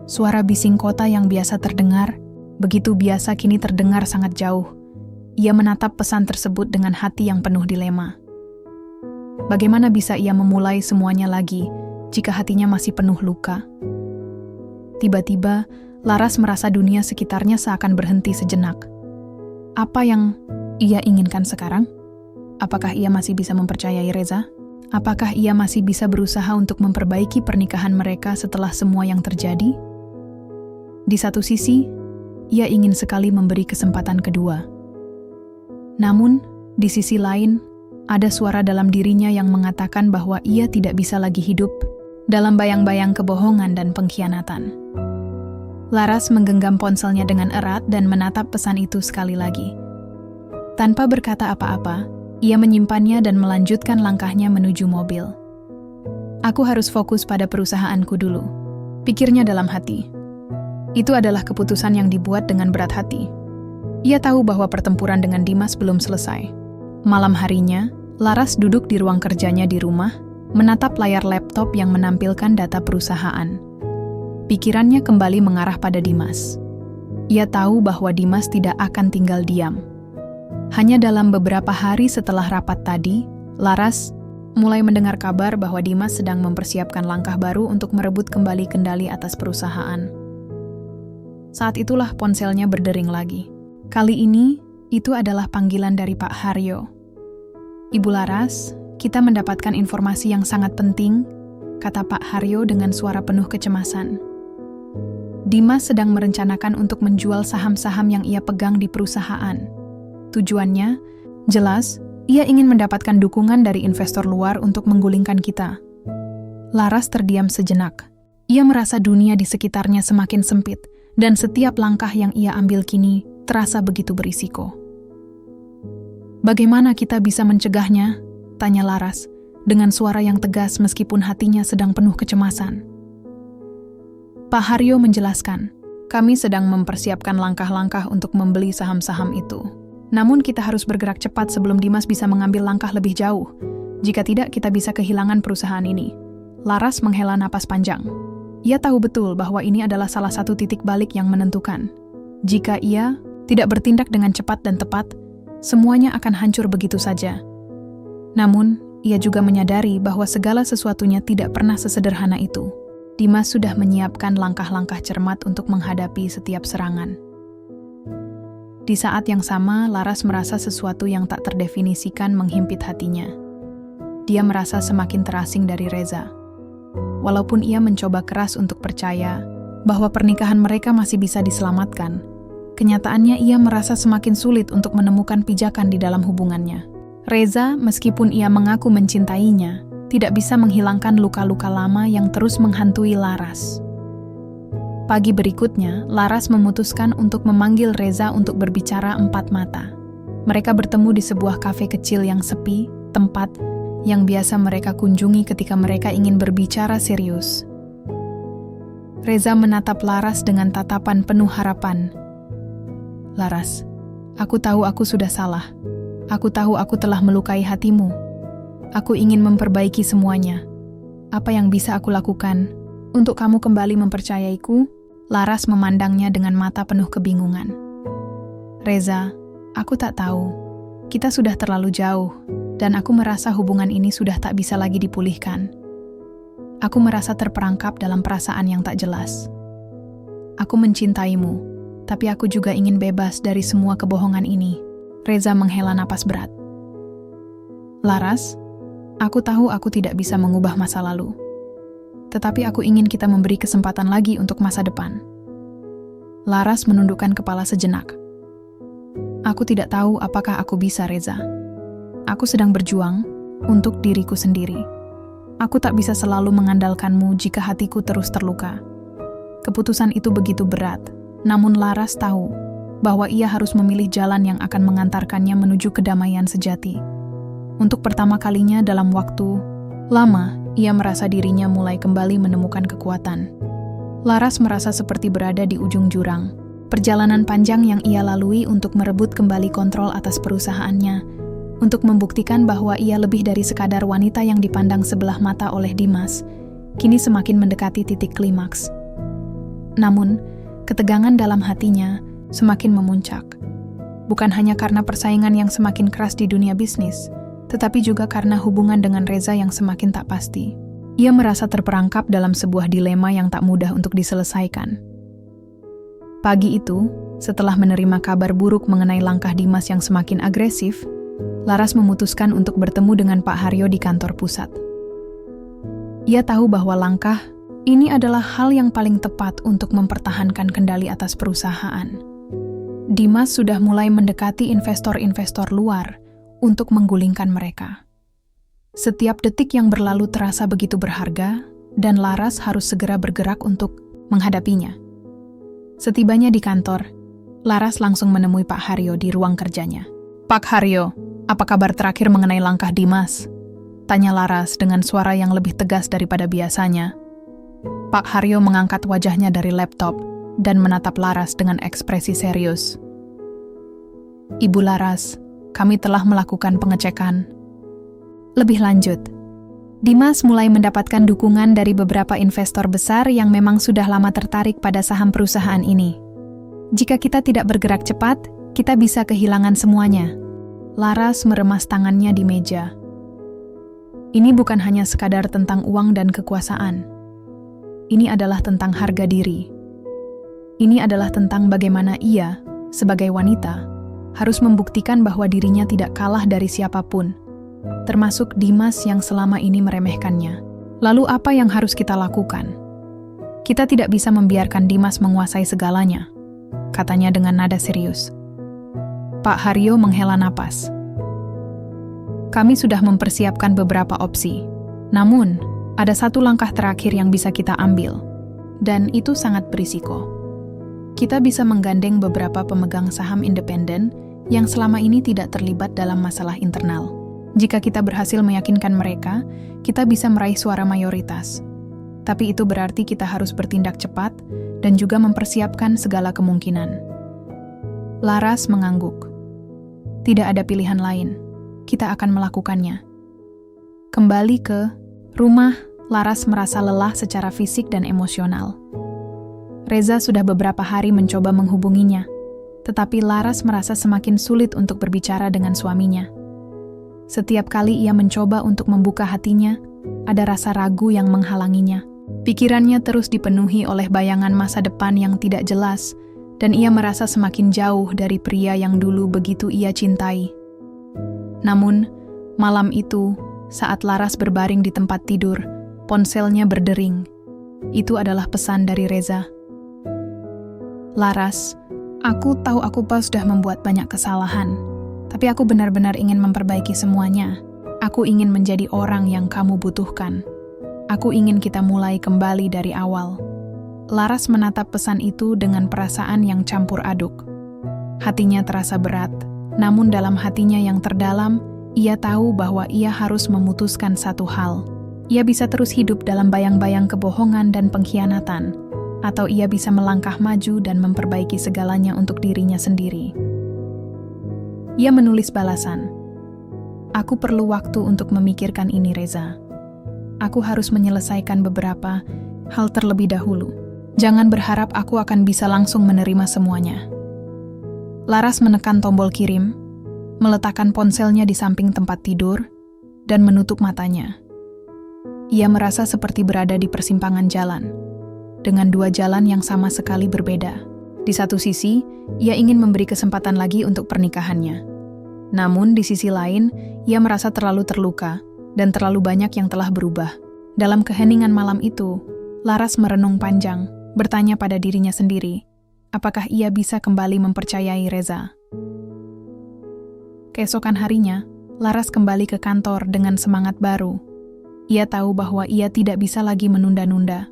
Suara bising kota yang biasa terdengar, begitu biasa kini terdengar sangat jauh. Ia menatap pesan tersebut dengan hati yang penuh dilema. Bagaimana bisa ia memulai semuanya lagi jika hatinya masih penuh luka? Tiba-tiba, Laras merasa dunia sekitarnya seakan berhenti sejenak. Apa yang ia inginkan sekarang? Apakah ia masih bisa mempercayai Reza? Apakah ia masih bisa berusaha untuk memperbaiki pernikahan mereka setelah semua yang terjadi? Di satu sisi, ia ingin sekali memberi kesempatan kedua. Namun, di sisi lain, ada suara dalam dirinya yang mengatakan bahwa ia tidak bisa lagi hidup dalam bayang-bayang kebohongan dan pengkhianatan. Laras menggenggam ponselnya dengan erat dan menatap pesan itu sekali lagi. Tanpa berkata apa-apa, ia menyimpannya dan melanjutkan langkahnya menuju mobil. Aku harus fokus pada perusahaanku dulu, pikirnya dalam hati. Itu adalah keputusan yang dibuat dengan berat hati. Ia tahu bahwa pertempuran dengan Dimas belum selesai. Malam harinya, Laras duduk di ruang kerjanya di rumah, menatap layar laptop yang menampilkan data perusahaan. Pikirannya kembali mengarah pada Dimas. Ia tahu bahwa Dimas tidak akan tinggal diam. Hanya dalam beberapa hari setelah rapat tadi, Laras mulai mendengar kabar bahwa Dimas sedang mempersiapkan langkah baru untuk merebut kembali kendali atas perusahaan. Saat itulah ponselnya berdering lagi. Kali ini, itu adalah panggilan dari Pak Haryo. "Ibu Laras, kita mendapatkan informasi yang sangat penting," kata Pak Haryo dengan suara penuh kecemasan. Dimas sedang merencanakan untuk menjual saham-saham yang ia pegang di perusahaan. Tujuannya, jelas, ia ingin mendapatkan dukungan dari investor luar untuk menggulingkan kita. Laras terdiam sejenak. Ia merasa dunia di sekitarnya semakin sempit, dan setiap langkah yang ia ambil kini terasa begitu berisiko. "Bagaimana kita bisa mencegahnya?" tanya Laras, dengan suara yang tegas meskipun hatinya sedang penuh kecemasan. Pak Haryo menjelaskan, "Kami sedang mempersiapkan langkah-langkah untuk membeli saham-saham itu. Namun kita harus bergerak cepat sebelum Dimas bisa mengambil langkah lebih jauh. Jika tidak, kita bisa kehilangan perusahaan ini." Laras menghela napas panjang. Ia tahu betul bahwa ini adalah salah satu titik balik yang menentukan. Jika ia tidak bertindak dengan cepat dan tepat, semuanya akan hancur begitu saja. Namun, ia juga menyadari bahwa segala sesuatunya tidak pernah sesederhana itu. Dimas sudah menyiapkan langkah-langkah cermat untuk menghadapi setiap serangan. Di saat yang sama, Laras merasa sesuatu yang tak terdefinisikan menghimpit hatinya. Dia merasa semakin terasing dari Reza. Walaupun ia mencoba keras untuk percaya bahwa pernikahan mereka masih bisa diselamatkan, kenyataannya ia merasa semakin sulit untuk menemukan pijakan di dalam hubungannya. Reza, meskipun ia mengaku mencintainya, tidak bisa menghilangkan luka-luka lama yang terus menghantui Laras. Pagi berikutnya, Laras memutuskan untuk memanggil Reza untuk berbicara empat mata. Mereka bertemu di sebuah kafe kecil yang sepi, tempat yang biasa mereka kunjungi ketika mereka ingin berbicara serius. Reza menatap Laras dengan tatapan penuh harapan. "Laras, aku tahu aku sudah salah. Aku tahu aku telah melukai hatimu. Aku ingin memperbaiki semuanya. Apa yang bisa aku lakukan untuk kamu kembali mempercayaiku?" Laras memandangnya dengan mata penuh kebingungan. "Reza, aku tak tahu. Kita sudah terlalu jauh. Dan aku merasa hubungan ini sudah tak bisa lagi dipulihkan. Aku merasa terperangkap dalam perasaan yang tak jelas. Aku mencintaimu, tapi aku juga ingin bebas dari semua kebohongan ini." Reza menghela napas berat. "Laras, aku tahu aku tidak bisa mengubah masa lalu. Tetapi aku ingin kita memberi kesempatan lagi untuk masa depan." Laras menundukkan kepala sejenak. "Aku tidak tahu apakah aku bisa, Reza. Aku sedang berjuang untuk diriku sendiri. Aku tak bisa selalu mengandalkanmu jika hatiku terus terluka." Keputusan itu begitu berat, namun Laras tahu bahwa ia harus memilih jalan yang akan mengantarkannya menuju kedamaian sejati. Untuk pertama kalinya dalam waktu lama, ia merasa dirinya mulai kembali menemukan kekuatan. Laras merasa seperti berada di ujung jurang. Perjalanan panjang yang ia lalui untuk merebut kembali kontrol atas perusahaannya, untuk membuktikan bahwa ia lebih dari sekadar wanita yang dipandang sebelah mata oleh Dimas, kini semakin mendekati titik klimaks. Namun, ketegangan dalam hatinya semakin memuncak. Bukan hanya karena persaingan yang semakin keras di dunia bisnis, tetapi juga karena hubungan dengan Reza yang semakin tak pasti. Ia merasa terperangkap dalam sebuah dilema yang tak mudah untuk diselesaikan. Pagi itu, setelah menerima kabar buruk mengenai langkah Dimas yang semakin agresif, Laras memutuskan untuk bertemu dengan Pak Haryo di kantor pusat. Ia tahu bahwa langkah ini adalah hal yang paling tepat untuk mempertahankan kendali atas perusahaan. Dimas sudah mulai mendekati investor-investor luar untuk menggulingkan mereka. Setiap detik yang berlalu terasa begitu berharga, dan Laras harus segera bergerak untuk menghadapinya. Setibanya di kantor, Laras langsung menemui Pak Haryo di ruang kerjanya. "Pak Haryo, apa kabar terakhir mengenai langkah Dimas?" tanya Laras dengan suara yang lebih tegas daripada biasanya. Pak Haryo mengangkat wajahnya dari laptop dan menatap Laras dengan ekspresi serius. Ibu Laras, kami telah melakukan pengecekan. Lebih lanjut, Dimas mulai mendapatkan dukungan dari beberapa investor besar yang memang sudah lama tertarik pada saham perusahaan ini. Jika kita tidak bergerak cepat, kita bisa kehilangan semuanya. Laras meremas tangannya di meja. Ini bukan hanya sekadar tentang uang dan kekuasaan. Ini adalah tentang harga diri. Ini adalah tentang bagaimana ia, sebagai wanita, harus membuktikan bahwa dirinya tidak kalah dari siapapun, termasuk Dimas yang selama ini meremehkannya. Lalu apa yang harus kita lakukan? Kita tidak bisa membiarkan Dimas menguasai segalanya, katanya dengan nada serius. Pak Haryo menghela napas. Kami sudah mempersiapkan beberapa opsi. Namun, ada satu langkah terakhir yang bisa kita ambil. Dan itu sangat berisiko. Kita bisa menggandeng beberapa pemegang saham independen yang selama ini tidak terlibat dalam masalah internal. Jika kita berhasil meyakinkan mereka, kita bisa meraih suara mayoritas. Tapi itu berarti kita harus bertindak cepat dan juga mempersiapkan segala kemungkinan. Laras mengangguk. Tidak ada pilihan lain. Kita akan melakukannya. Kembali ke rumah, Laras merasa lelah secara fisik dan emosional. Reza sudah beberapa hari mencoba menghubunginya, tetapi Laras merasa semakin sulit untuk berbicara dengan suaminya. Setiap kali ia mencoba untuk membuka hatinya, ada rasa ragu yang menghalanginya. Pikirannya terus dipenuhi oleh bayangan masa depan yang tidak jelas, dan ia merasa semakin jauh dari pria yang dulu begitu ia cintai. Namun, malam itu, saat Laras berbaring di tempat tidur, ponselnya berdering. Itu adalah pesan dari Reza. Laras, aku tahu aku sudah membuat banyak kesalahan, tapi aku benar-benar ingin memperbaiki semuanya. Aku ingin menjadi orang yang kamu butuhkan. Aku ingin kita mulai kembali dari awal. Laras menatap pesan itu dengan perasaan yang campur aduk. Hatinya terasa berat. Namun dalam hatinya yang terdalam, ia tahu bahwa ia harus memutuskan satu hal. Ia bisa terus hidup dalam bayang-bayang kebohongan dan pengkhianatan, atau ia bisa melangkah maju dan memperbaiki segalanya untuk dirinya sendiri. Ia menulis balasan. Aku perlu waktu untuk memikirkan ini, Reza. Aku harus menyelesaikan beberapa hal terlebih dahulu. Jangan berharap aku akan bisa langsung menerima semuanya. Laras menekan tombol kirim, meletakkan ponselnya di samping tempat tidur, dan menutup matanya. Ia merasa seperti berada di persimpangan jalan, dengan dua jalan yang sama sekali berbeda. Di satu sisi, ia ingin memberi kesempatan lagi untuk pernikahannya. Namun, di sisi lain, ia merasa terlalu terluka, dan terlalu banyak yang telah berubah. Dalam keheningan malam itu, Laras merenung panjang, bertanya pada dirinya sendiri, apakah ia bisa kembali mempercayai Reza? Keesokan harinya, Laras kembali ke kantor dengan semangat baru. Ia tahu bahwa ia tidak bisa lagi menunda-nunda.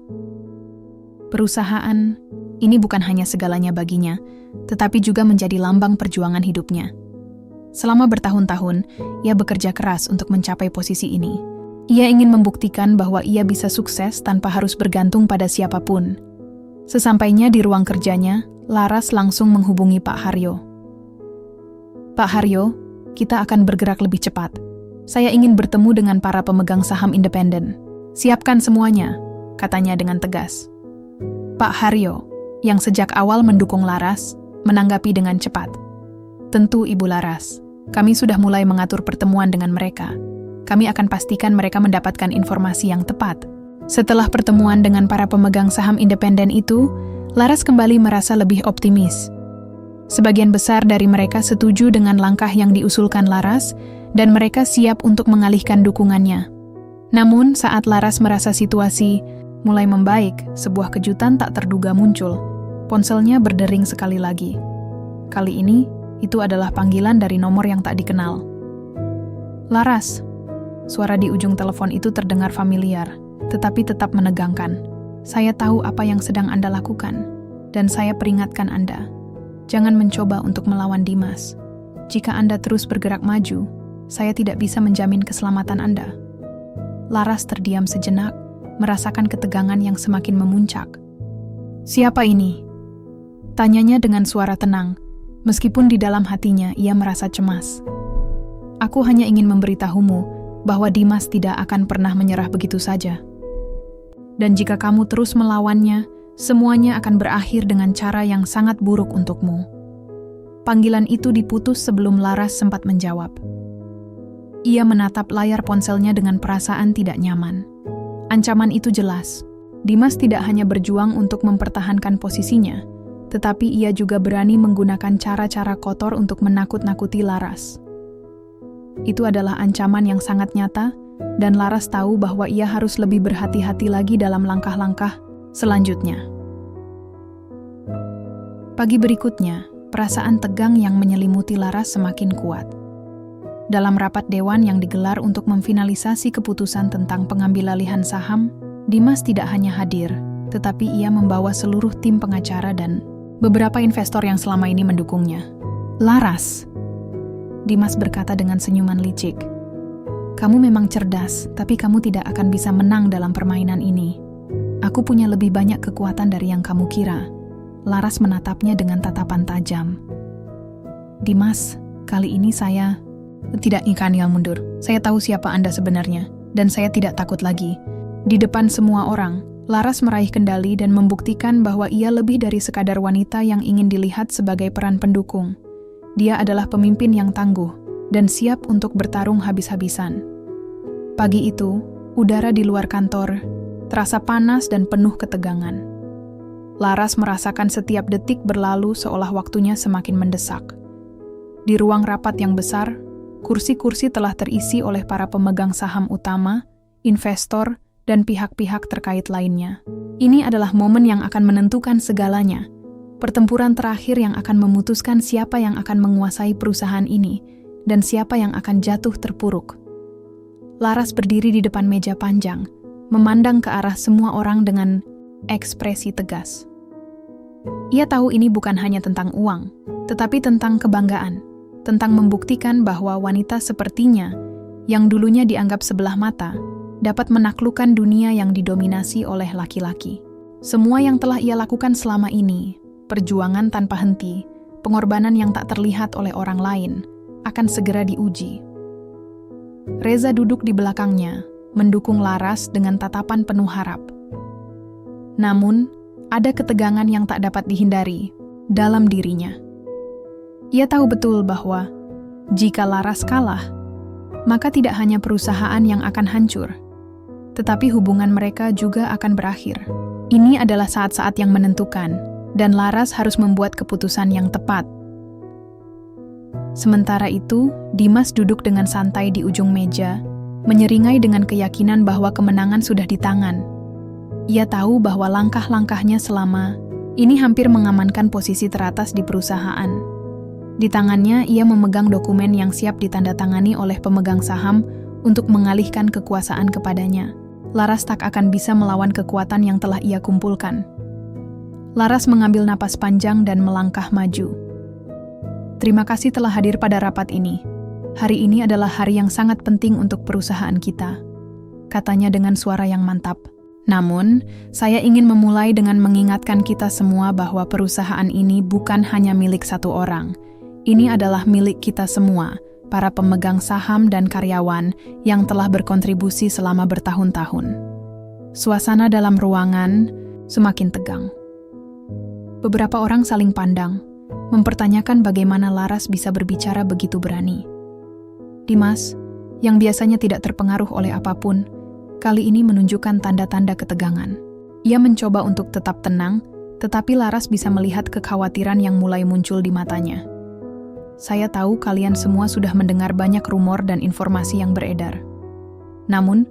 Perusahaan, ini bukan hanya segalanya baginya, tetapi juga menjadi lambang perjuangan hidupnya. Selama bertahun-tahun, ia bekerja keras untuk mencapai posisi ini. Ia ingin membuktikan bahwa ia bisa sukses tanpa harus bergantung pada siapapun. Sesampainya di ruang kerjanya, Laras langsung menghubungi Pak Haryo. Pak Haryo, kita akan bergerak lebih cepat. Saya ingin bertemu dengan para pemegang saham independen. Siapkan semuanya, katanya dengan tegas. Pak Haryo, yang sejak awal mendukung Laras, menanggapi dengan cepat. Tentu Ibu Laras, kami sudah mulai mengatur pertemuan dengan mereka. Kami akan pastikan mereka mendapatkan informasi yang tepat. Setelah pertemuan dengan para pemegang saham independen itu, Laras kembali merasa lebih optimis. Sebagian besar dari mereka setuju dengan langkah yang diusulkan Laras, dan mereka siap untuk mengalihkan dukungannya. Namun, saat Laras merasa situasi mulai membaik, sebuah kejutan tak terduga muncul. Ponselnya berdering sekali lagi. Kali ini, itu adalah panggilan dari nomor yang tak dikenal. Laras, suara di ujung telepon itu terdengar familiar, tetapi tetap menegangkan. Saya tahu apa yang sedang Anda lakukan, dan saya peringatkan Anda. Jangan mencoba untuk melawan Dimas. Jika Anda terus bergerak maju, saya tidak bisa menjamin keselamatan Anda. Laras terdiam sejenak, merasakan ketegangan yang semakin memuncak. Siapa ini? Tanyanya dengan suara tenang, meskipun di dalam hatinya ia merasa cemas. Aku hanya ingin memberitahumu bahwa Dimas tidak akan pernah menyerah begitu saja. Dan jika kamu terus melawannya, semuanya akan berakhir dengan cara yang sangat buruk untukmu. Panggilan itu diputus sebelum Laras sempat menjawab. Ia menatap layar ponselnya dengan perasaan tidak nyaman. Ancaman itu jelas. Dimas tidak hanya berjuang untuk mempertahankan posisinya, tetapi ia juga berani menggunakan cara-cara kotor untuk menakut-nakuti Laras. Itu adalah ancaman yang sangat nyata, dan Laras tahu bahwa ia harus lebih berhati-hati lagi dalam langkah-langkah selanjutnya. Pagi berikutnya, perasaan tegang yang menyelimuti Laras semakin kuat. Dalam rapat dewan yang digelar untuk memfinalisasi keputusan tentang pengambilalihan saham, Dimas tidak hanya hadir, tetapi ia membawa seluruh tim pengacara dan beberapa investor yang selama ini mendukungnya. Laras, Dimas berkata dengan senyuman licik, kamu memang cerdas, tapi kamu tidak akan bisa menang dalam permainan ini. Aku punya lebih banyak kekuatan dari yang kamu kira. Laras menatapnya dengan tatapan tajam. Dimas, kali ini saya tidak ingin mundur. Saya tahu siapa Anda sebenarnya, dan saya tidak takut lagi. Di depan semua orang, Laras meraih kendali dan membuktikan bahwa ia lebih dari sekadar wanita yang ingin dilihat sebagai peran pendukung. Dia adalah pemimpin yang tangguh dan siap untuk bertarung habis-habisan. Pagi itu, udara di luar kantor terasa panas dan penuh ketegangan. Laras merasakan setiap detik berlalu seolah waktunya semakin mendesak. Di ruang rapat yang besar, kursi-kursi telah terisi oleh para pemegang saham utama, investor, dan pihak-pihak terkait lainnya. Ini adalah momen yang akan menentukan segalanya. Pertempuran terakhir yang akan memutuskan siapa yang akan menguasai perusahaan ini dan siapa yang akan jatuh terpuruk. Laras berdiri di depan meja panjang, memandang ke arah semua orang dengan ekspresi tegas. Ia tahu ini bukan hanya tentang uang, tetapi tentang kebanggaan, tentang membuktikan bahwa wanita sepertinya, yang dulunya dianggap sebelah mata, dapat menaklukkan dunia yang didominasi oleh laki-laki. Semua yang telah ia lakukan selama ini, perjuangan tanpa henti, pengorbanan yang tak terlihat oleh orang lain, akan segera diuji. Reza duduk di belakangnya, mendukung Laras dengan tatapan penuh harap. Namun, ada ketegangan yang tak dapat dihindari dalam dirinya. Ia tahu betul bahwa jika Laras kalah, maka tidak hanya perusahaan yang akan hancur, tetapi hubungan mereka juga akan berakhir. Ini adalah saat-saat yang menentukan, dan Laras harus membuat keputusan yang tepat. Sementara itu, Dimas duduk dengan santai di ujung meja, menyeringai dengan keyakinan bahwa kemenangan sudah di tangan. Ia tahu bahwa langkah-langkahnya selama ini hampir mengamankan posisi teratas di perusahaan. Di tangannya, ia memegang dokumen yang siap ditandatangani oleh pemegang saham untuk mengalihkan kekuasaan kepadanya. Laras tak akan bisa melawan kekuatan yang telah ia kumpulkan. Laras mengambil napas panjang dan melangkah maju. Terima kasih telah hadir pada rapat ini. Hari ini adalah hari yang sangat penting untuk perusahaan kita, katanya dengan suara yang mantap. Namun, saya ingin memulai dengan mengingatkan kita semua bahwa perusahaan ini bukan hanya milik satu orang. Ini adalah milik kita semua, para pemegang saham dan karyawan yang telah berkontribusi selama bertahun-tahun. Suasana dalam ruangan semakin tegang. Beberapa orang saling pandang, mempertanyakan bagaimana Laras bisa berbicara begitu berani. Dimas, yang biasanya tidak terpengaruh oleh apapun, kali ini menunjukkan tanda-tanda ketegangan. Ia mencoba untuk tetap tenang, tetapi Laras bisa melihat kekhawatiran yang mulai muncul di matanya. Saya tahu kalian semua sudah mendengar banyak rumor dan informasi yang beredar. Namun,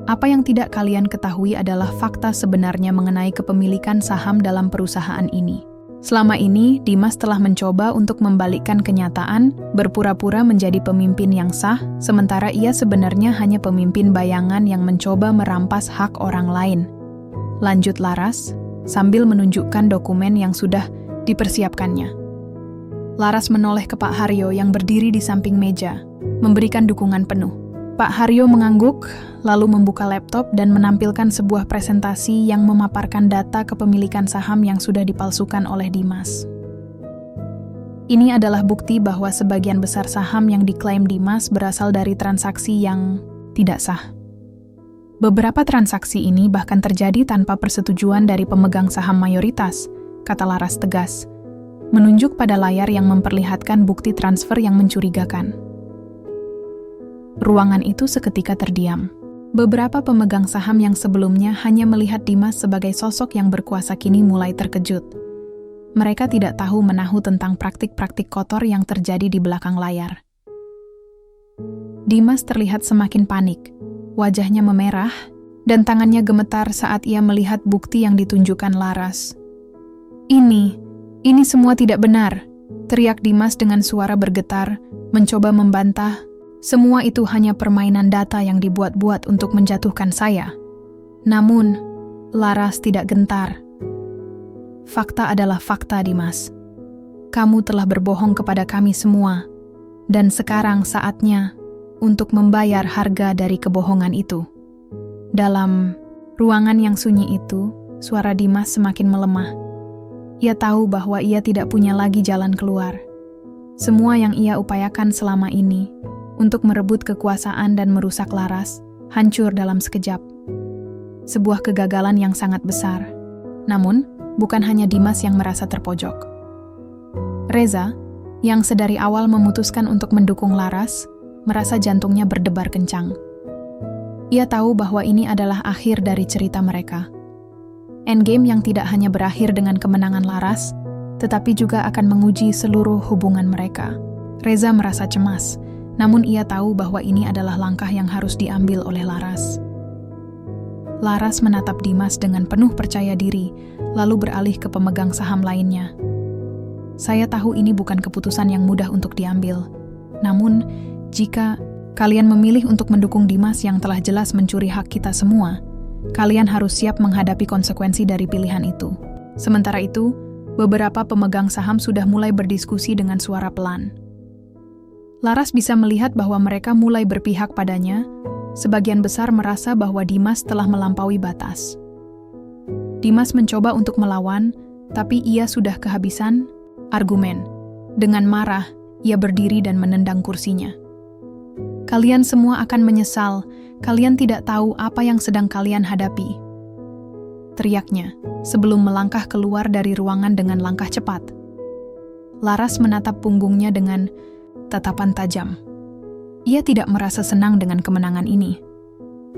apa yang tidak kalian ketahui adalah fakta sebenarnya mengenai kepemilikan saham dalam perusahaan ini. Selama ini, Dimas telah mencoba untuk membalikkan kenyataan, berpura-pura menjadi pemimpin yang sah, sementara ia sebenarnya hanya pemimpin bayangan yang mencoba merampas hak orang lain. Lanjut Laras, sambil menunjukkan dokumen yang sudah dipersiapkannya. Laras menoleh ke Pak Haryo yang berdiri di samping meja, memberikan dukungan penuh. Pak Haryo mengangguk, lalu membuka laptop dan menampilkan sebuah presentasi yang memaparkan data kepemilikan saham yang sudah dipalsukan oleh Dimas. Ini adalah bukti bahwa sebagian besar saham yang diklaim Dimas berasal dari transaksi yang tidak sah. Beberapa transaksi ini bahkan terjadi tanpa persetujuan dari pemegang saham mayoritas, kata Laras tegas, menunjuk pada layar yang memperlihatkan bukti transfer yang mencurigakan. Ruangan itu seketika terdiam. Beberapa pemegang saham yang sebelumnya hanya melihat Dimas sebagai sosok yang berkuasa kini mulai terkejut. Mereka tidak tahu menahu tentang praktik-praktik kotor yang terjadi di belakang layar. Dimas terlihat semakin panik. Wajahnya memerah, dan tangannya gemetar saat ia melihat bukti yang ditunjukkan Laras. Ini semua tidak benar, teriak Dimas dengan suara bergetar, mencoba membantah. Semua itu hanya permainan data yang dibuat-buat untuk menjatuhkan saya. Namun, Laras tidak gentar. Fakta adalah fakta, Dimas. Kamu telah berbohong kepada kami semua, dan sekarang saatnya untuk membayar harga dari kebohongan itu. Dalam ruangan yang sunyi itu, suara Dimas semakin melemah. Ia tahu bahwa ia tidak punya lagi jalan keluar. Semua yang ia upayakan selama ini untuk merebut kekuasaan dan merusak Laras hancur dalam sekejap. Sebuah kegagalan yang sangat besar. Namun, bukan hanya Dimas yang merasa terpojok. Reza, yang sedari awal memutuskan untuk mendukung Laras, merasa jantungnya berdebar kencang. Ia tahu bahwa ini adalah akhir dari cerita mereka. Endgame yang tidak hanya berakhir dengan kemenangan Laras, tetapi juga akan menguji seluruh hubungan mereka. Reza merasa cemas, namun ia tahu bahwa ini adalah langkah yang harus diambil oleh Laras. Laras menatap Dimas dengan penuh percaya diri, lalu beralih ke pemegang saham lainnya. Saya tahu ini bukan keputusan yang mudah untuk diambil. Namun, jika kalian memilih untuk mendukung Dimas yang telah jelas mencuri hak kita semua, kalian harus siap menghadapi konsekuensi dari pilihan itu. Sementara itu, beberapa pemegang saham sudah mulai berdiskusi dengan suara pelan. Laras bisa melihat bahwa mereka mulai berpihak padanya. Sebagian besar merasa bahwa Dimas telah melampaui batas. Dimas mencoba untuk melawan, tapi ia sudah kehabisan argumen. Dengan marah, ia berdiri dan menendang kursinya. Kalian semua akan menyesal, kalian tidak tahu apa yang sedang kalian hadapi. Teriaknya, sebelum melangkah keluar dari ruangan dengan langkah cepat. Laras menatap punggungnya dengan tatapan tajam. Ia tidak merasa senang dengan kemenangan ini.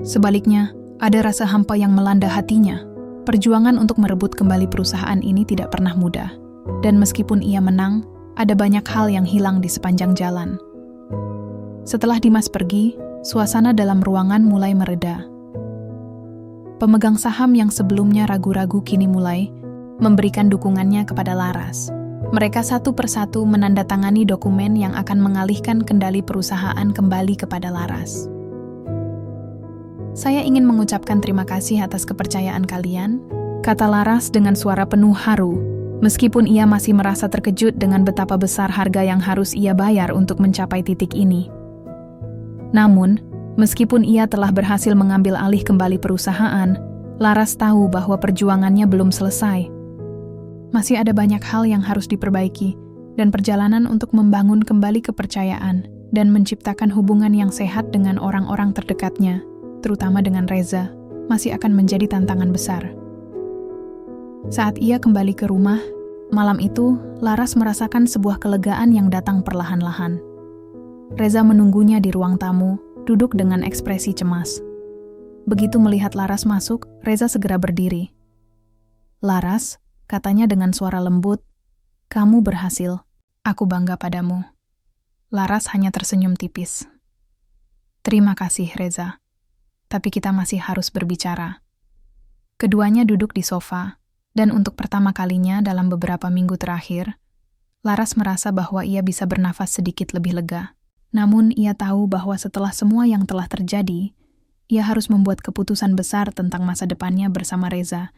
Sebaliknya, ada rasa hampa yang melanda hatinya. Perjuangan untuk merebut kembali perusahaan ini tidak pernah mudah. Dan meskipun ia menang, ada banyak hal yang hilang di sepanjang jalan. Setelah Dimas pergi, suasana dalam ruangan mulai mereda. Pemegang saham yang sebelumnya ragu-ragu kini mulai memberikan dukungannya kepada Laras. Mereka satu persatu menandatangani dokumen yang akan mengalihkan kendali perusahaan kembali kepada Laras. Saya ingin mengucapkan terima kasih atas kepercayaan kalian, kata Laras dengan suara penuh haru, meskipun ia masih merasa terkejut dengan betapa besar harga yang harus ia bayar untuk mencapai titik ini. Namun, meskipun ia telah berhasil mengambil alih kembali perusahaan, Laras tahu bahwa perjuangannya belum selesai. Masih ada banyak hal yang harus diperbaiki, dan perjalanan untuk membangun kembali kepercayaan dan menciptakan hubungan yang sehat dengan orang-orang terdekatnya, terutama dengan Reza, masih akan menjadi tantangan besar. Saat ia kembali ke rumah, malam itu, Laras merasakan sebuah kelegaan yang datang perlahan-lahan. Reza menunggunya di ruang tamu, duduk dengan ekspresi cemas. Begitu melihat Laras masuk, Reza segera berdiri. "Laras," katanya dengan suara lembut, "kamu berhasil. Aku bangga padamu." Laras hanya tersenyum tipis. "Terima kasih, Reza. Tapi kita masih harus berbicara." Keduanya duduk di sofa, dan untuk pertama kalinya dalam beberapa minggu terakhir, Laras merasa bahwa ia bisa bernafas sedikit lebih lega. Namun ia tahu bahwa setelah semua yang telah terjadi, ia harus membuat keputusan besar tentang masa depannya bersama Reza,